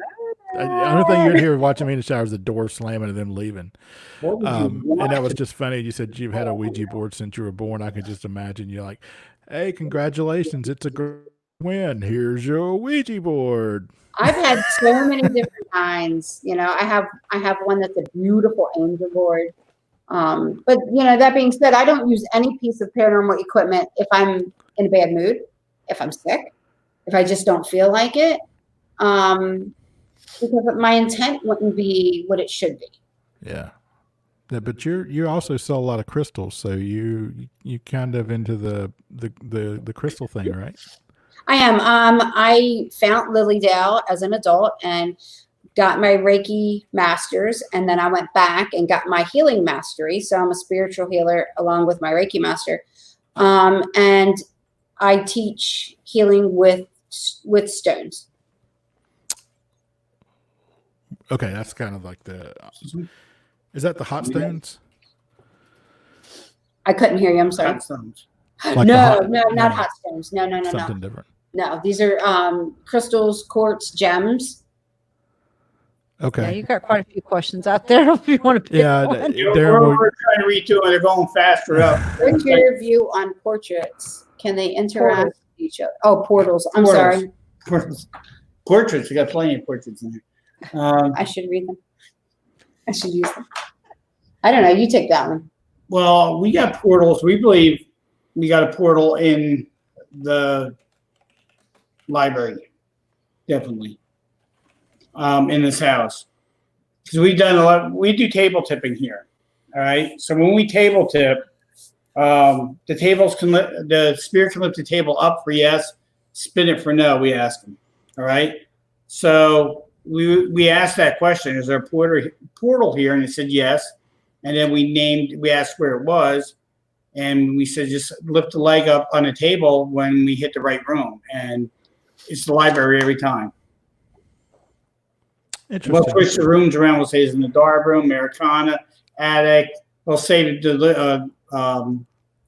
The only thing you'd hear watching me in the shower is the door slamming and them leaving. And that was just funny. You said you've had a Ouija board since you were born. I could just imagine you like, hey, congratulations. It's a great win. Here's your Ouija board. I've had so many different kinds. You know, I have one that's a beautiful angel board. But you know, that being said, I don't use any piece of paranormal equipment if I'm in a bad mood, if I'm sick, if I just don't feel like it. Because my intent wouldn't be what it should be. Yeah. But you also sell a lot of crystals, so you kind of into the crystal thing, right? I am. I found Lilydale as an adult and got my Reiki masters, and then I went back and got my healing mastery. So I'm a spiritual healer along with my Reiki master, and I teach healing with stones. Okay, that's kind of like is that the hot stones? I couldn't hear you. I'm sorry. Hot stones. Like No, not hot stones. No. Something different. No, these are crystals, quartz, gems. Okay. Yeah, you got quite a few questions out there if you want to pick one. We're trying to read through and they're going faster up. What's your view on portraits? Can they interact with each other? Oh, portals. I'm sorry. Portraits. We got plenty of portraits in here. I should read them. I should use them. I don't know. You take that one. Well, we got portals. We believe we got a portal in the library, definitely, in this house. Because we've done a lot. We do table tipping here. All right. So when we table tip, the spirit can lift the table up for yes, spin it for no. We ask them. All right. So we asked that question: is there a portal here? And it said yes. And then we asked where it was, and we said just lift the leg up on the table when we hit the right room, and it's the library every time. We'll switch the rooms around. We'll say it's in the dark room, Americana, attic. We'll say the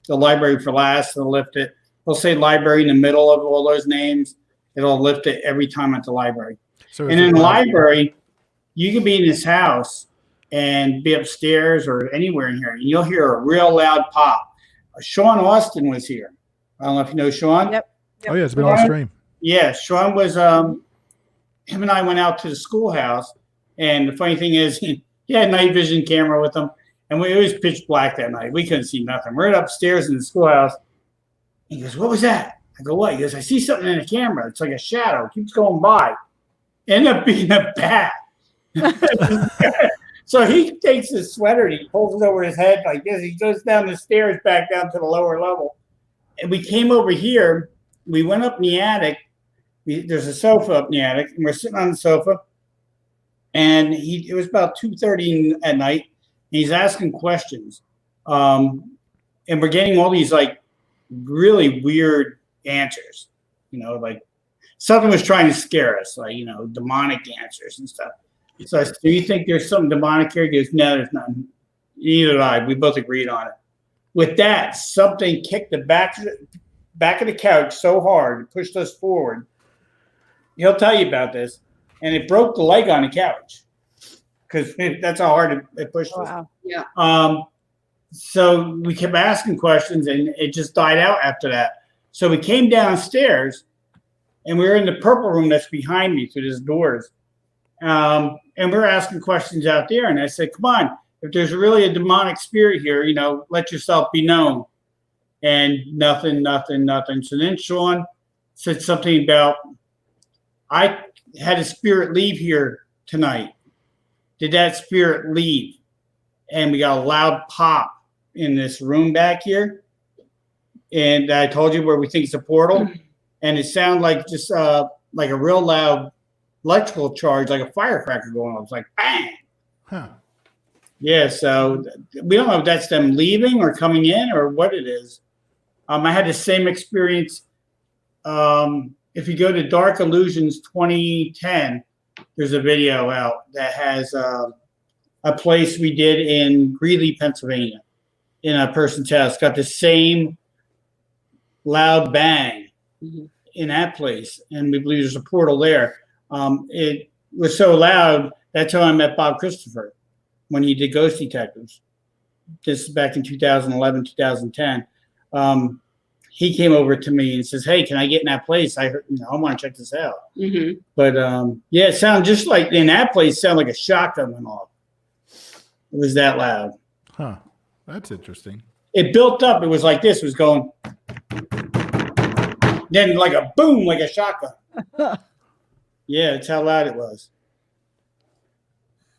library for last. They'll lift it. We'll say library in the middle of all those names. It'll lift it every time at the library. So and in the library, you can be in this house and be upstairs or anywhere in here, and you'll hear a real loud pop. Sean Austin was here. I don't know if you know Sean. Yep. Oh yeah, it's been on stream. Yeah, Sean was. Him and I went out to the schoolhouse, and the funny thing is, he had a night vision camera with him, and it was pitch black that night. We couldn't see nothing. We're upstairs in the schoolhouse. He goes, "What was that?" I go, "What?" He goes, "I see something in the camera. It's like a shadow. It keeps going by." Ended up being a bat. So he takes his sweater and he pulls it over his head like this. He goes down the stairs back down to the lower level. And we came over here. We went up in the attic. There's a sofa up in the attic, and we're sitting on the sofa. And it was about 2:30 at night. And he's asking questions. And we're getting all these like really weird answers. You know, like something was trying to scare us, like, you know, demonic answers and stuff. So I said, "Do you think there's something demonic here?" He goes, "No, there's nothing." Neither did I. We both agreed on it. With that, something kicked the back of the couch so hard, it pushed us forward. He'll tell you about this. And it broke the leg on the couch because that's how hard it pushed us. Wow. Yeah. So we kept asking questions, and it just died out after that. So we came downstairs, and we were in the purple room that's behind me through these doors. And we were asking questions out there. And I said, "Come on, if there's really a demonic spirit here, let yourself be known. And nothing. So then Sean said something about, I had a spirit leave here tonight. Did that spirit leave? And we got a loud pop in this room back here. And I told you where we think it's a portal. And it sounded like just like a real loud electrical charge, like a firecracker going off. It's like bang. Huh. Yeah, so we don't know if that's them leaving or coming in or what it is. I had the same experience. If you go to Dark Illusions 2010, there's a video out that has a place we did in Greeley, Pennsylvania, in a person's house. Got the same loud bang in that place, and we believe there's a portal there. It was so loud, that's how I met Bob Christopher when he did Ghost Detectives. This is back in 2011, 2010. He came over to me and says, "Hey, can I get in that place? I heard, I want to check this out." But yeah, it sounded just like in that place. It sounded like a shotgun went off. It was that loud. Huh. That's interesting. It built up. It was like this. It was going. Then like a boom, like a shotgun. Yeah, that's how loud it was.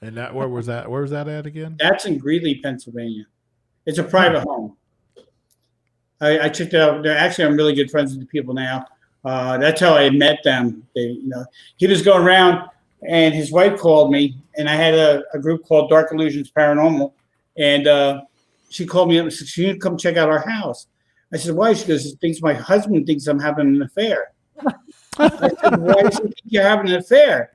And that where was that? Where was that at again? That's in Greeley, Pennsylvania. It's a private home. I checked it out. Actually, I'm really good friends with the people now. That's how I met them. He was going around, and his wife called me, and I had a group called Dark Illusions Paranormal, and she called me up and said, "You need to come check out our house." I said, "Why?" She goes, my husband thinks I'm having an affair." I said, "Why does he think you're having an affair?"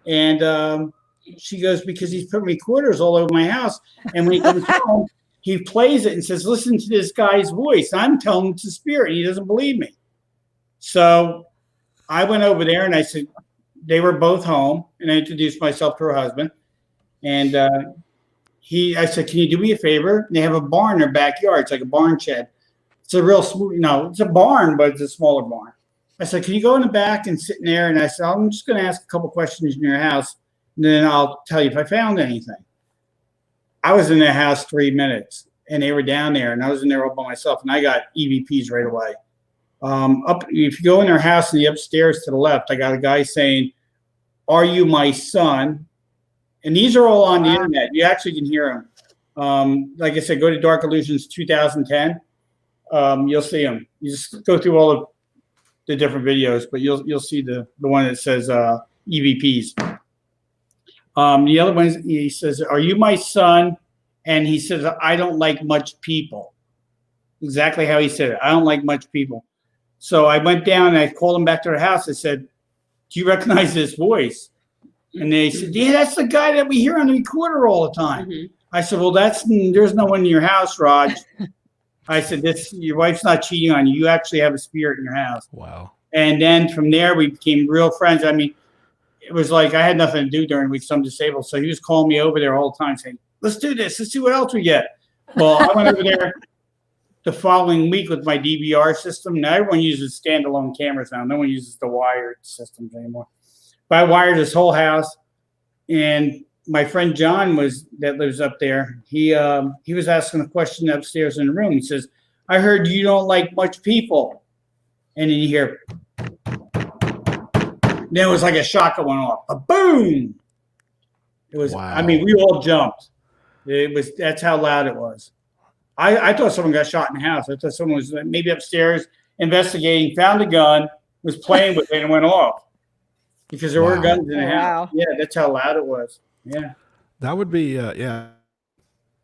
And she goes, "Because he's putting recorders all over my house, and when he comes home, he plays it and says, 'Listen to this guy's voice.' I'm telling him it's a spirit. He doesn't believe me." So I went over there and I said, they were both home, and I introduced myself to her husband. And I said, "Can you do me a favor?" And they have a barn in their backyard. It's like a barn shed. It's a real smooth, it's a barn, but it's a smaller barn. I said, "Can you go in the back and sit in there?" And I said, "I'm just going to ask a couple questions in your house, and then I'll tell you if I found anything." I was in their house 3 minutes, and they were down there, and I was in there all by myself, and I got EVPs right away. If you go in their house in the upstairs to the left, I got a guy saying, "Are you my son?" And these are all on the internet. You actually can hear them. Like I said, go to Dark Illusions 2010. You'll see them. You just go through all of the different videos, but you'll see the one that says EVPs. The other one, he says, "Are you my son?" And he says, "I don't like much people." Exactly how he said it. "I don't like much people." So I went down and I called him back to the house. I said, "Do you recognize this voice?" And they said, "Yeah, that's the guy that we hear on the recorder all the time." I said, "Well, there's no one in your house, Raj." I said, "Your wife's not cheating on you. You actually have a spirit in your house." Wow. And then from there, we became real friends. I mean, it was like I had nothing to do during the week, so I'm disabled. So he was calling me over there all the time saying, "Let's do this. Let's see what else we get." Well, I went over there the following week with my DVR system. Now everyone uses standalone cameras now. No one uses the wired systems anymore. But I wired this whole house, and my friend John that lives up there. He was asking a question upstairs in the room. He says, "I heard you don't like much people," and then you hear. Then it was like a shotgun went off. A boom! It was. Wow. I mean, we all jumped. That's how loud it was. I thought someone got shot in the house. I thought someone was maybe upstairs investigating, found a gun, was playing with it, and went off. Because there were guns in the house. Yeah, that's how loud it was. Yeah. That would be, yeah.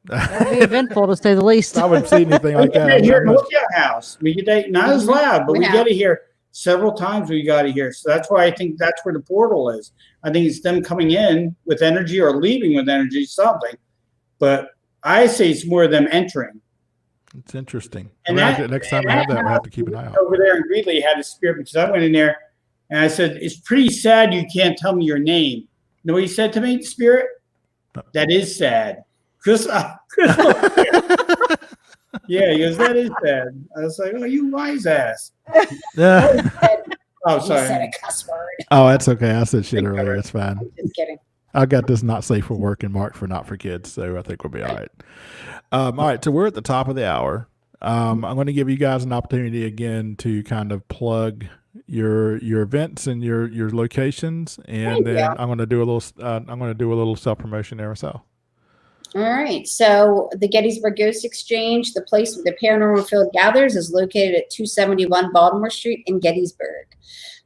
That would be eventful, to say the least. I haven't seen anything like that. Here in the house, we get not as loud, but we get to hear several times. We got to hear. So that's why I think that's where the portal is. I think it's them coming in with energy or leaving with energy, something. But I say it's more them entering. It's interesting. And next time we have that, we'll have to keep an eye out. Over there in Greeley had a spirit, because I went in there and I said, "It's pretty sad you can't tell me your name." You know what he said to me, the spirit? "That is sad." Chris, yeah, he goes, "That is sad." I was like, "Oh, you wise ass." Oh, sorry. He said a cuss word. Oh, that's okay. I said shit earlier. It's fine. Just kidding. I got this not safe for work and marked for not for kids, so I think we'll be all right. All right, so we're at the top of the hour. I'm going to give you guys an opportunity again to kind of plug your events and your locations, and then I'm going to do a little self promotion there myself. All right. So the Gettysburg Ghost Exchange, the place where the paranormal field gathers, is located at 271 Baltimore Street in Gettysburg.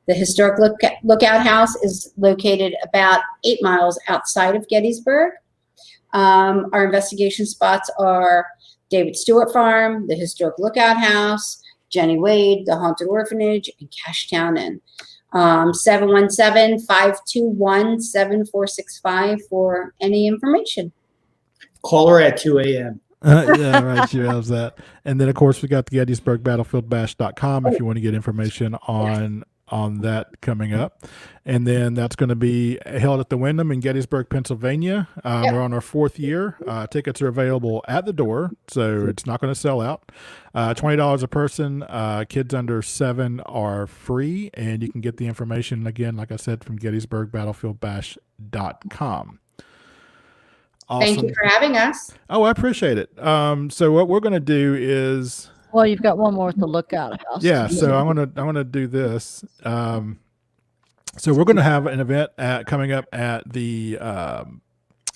The historic Lookout House is located about 8 miles outside of Gettysburg. Our investigation spots are David Stewart Farm, the historic Lookout House, Jenny Wade, the Haunted Orphanage, and Cashtown Inn. 717-521-7465 for any information. Call her at 2 a.m. Yeah, right. She has that. And then, of course, we got the GettysburgBattlefieldBash.com if you want to get information on that coming up. And then that's going to be held at the Wyndham in Gettysburg, Pennsylvania. We're on our 4th year. Tickets are available at the door, so it's not going to sell out. $20 a person. Kids under 7 are free, and you can get the information, again, like I said, from GettysburgBattlefieldBash.com. Awesome. Thank you for having us. Oh, I appreciate it. So what we're going to do is, Well, you've got one more at the Lookout House. yeah. So I'm gonna do this. So we're going to have an event coming up at the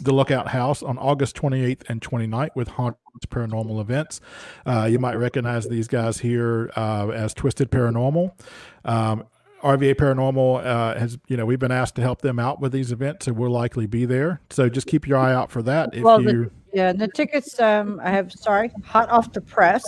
Lookout House on August 28th and 29th with Haunted Paranormal Events. You might recognize these guys here as Twisted Paranormal. RVA Paranormal has, we've been asked to help them out with these events, so we'll likely be there. So just keep your eye out for that. The tickets, hot off the press.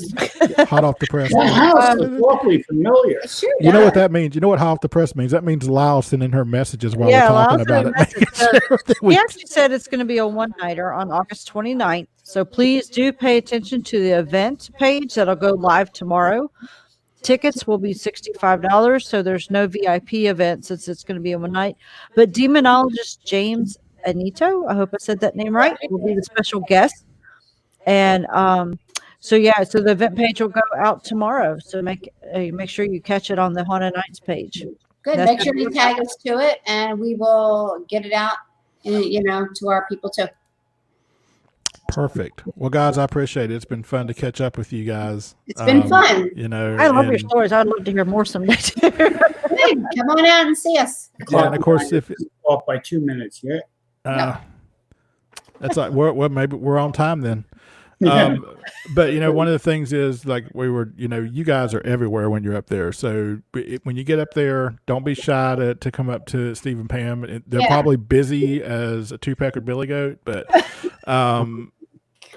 Hot off the press. That house is awfully familiar. Sure. You know what that means? You know what hot off the press means? That means Lyle sending her messages while we're talking about it. He actually said it's going to be a one-nighter on August 29th. So please do pay attention to the event page that'll go live tomorrow. Tickets will be $65, so there's no VIP event since it's going to be a one night. But demonologist James Anito, I hope I said that name right, will be the special guest. And so the event page will go out tomorrow. So make sure you catch it on the Haunted Nights page. Good. Make sure you tag us to it, and we will get it out, to our people too. Perfect. Well, guys, I appreciate it. It's been fun to catch up with you guys. It's been fun. I love your stories. I'd love to hear more someday. Good. Come on out and see us. Yeah, and of course, if off by 2 minutes, yeah. That's like maybe we're on time then. But one of the things is, like, we were, you guys are everywhere when you're up there. So when you get up there, don't be shy to come up to Steve and Pam. They're probably busy as a two-peckered billy goat, but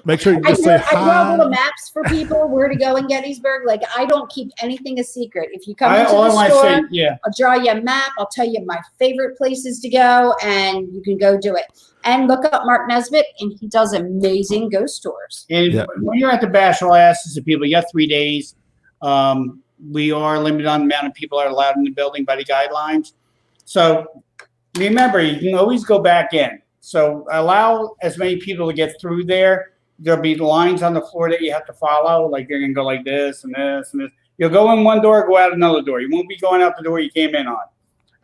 make sure you just say hi. I draw little maps for people where to go in Gettysburg. Like, I don't keep anything a secret. If you come into the store, I'll draw you a map. I'll tell you my favorite places to go, and you can go do it. And look up Mark Nesbitt, and he does amazing ghost tours. And when you're at the bash, I'll ask this to people. You got 3 days. We are limited on the amount of people that are allowed in the building by the guidelines. So remember, you can always go back in. So allow as many people to get through there. There'll be lines on the floor that you have to follow. Like, you're going to go like this and this and this. You'll go in one door, go out another door. You won't be going out the door you came in on.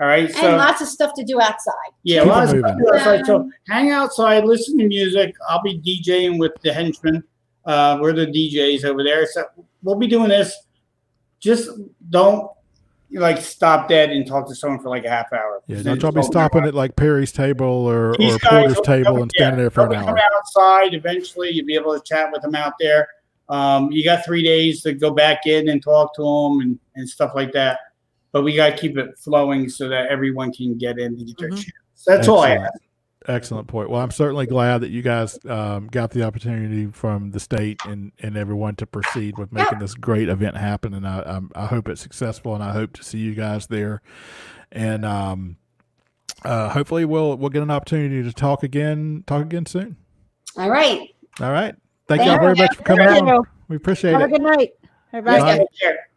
All right. And lots of stuff to do outside. Yeah, lots of stuff to do outside. So hang outside, listen to music. I'll be DJing with the henchmen. We're the DJs over there. So we'll be doing this. Just don't stop dead and talk to someone for like a half hour. Yeah, don't y'all be stopping at like Perry's table or Porter's table and standing there for an hour. Come outside eventually. You'll be able to chat with them out there. You got 3 days to go back in and talk to them and stuff like that. But we got to keep it flowing so that everyone can get in and get their chance. That's all I have. Excellent point. Well, I'm certainly glad that you guys got the opportunity from the state and everyone to proceed with making this great event happen. And I hope it's successful, and I hope to see you guys there. And hopefully we'll get an opportunity to talk again soon. All right. Thank y'all very much for coming on. We appreciate it. Have a good night. Everybody. Take care.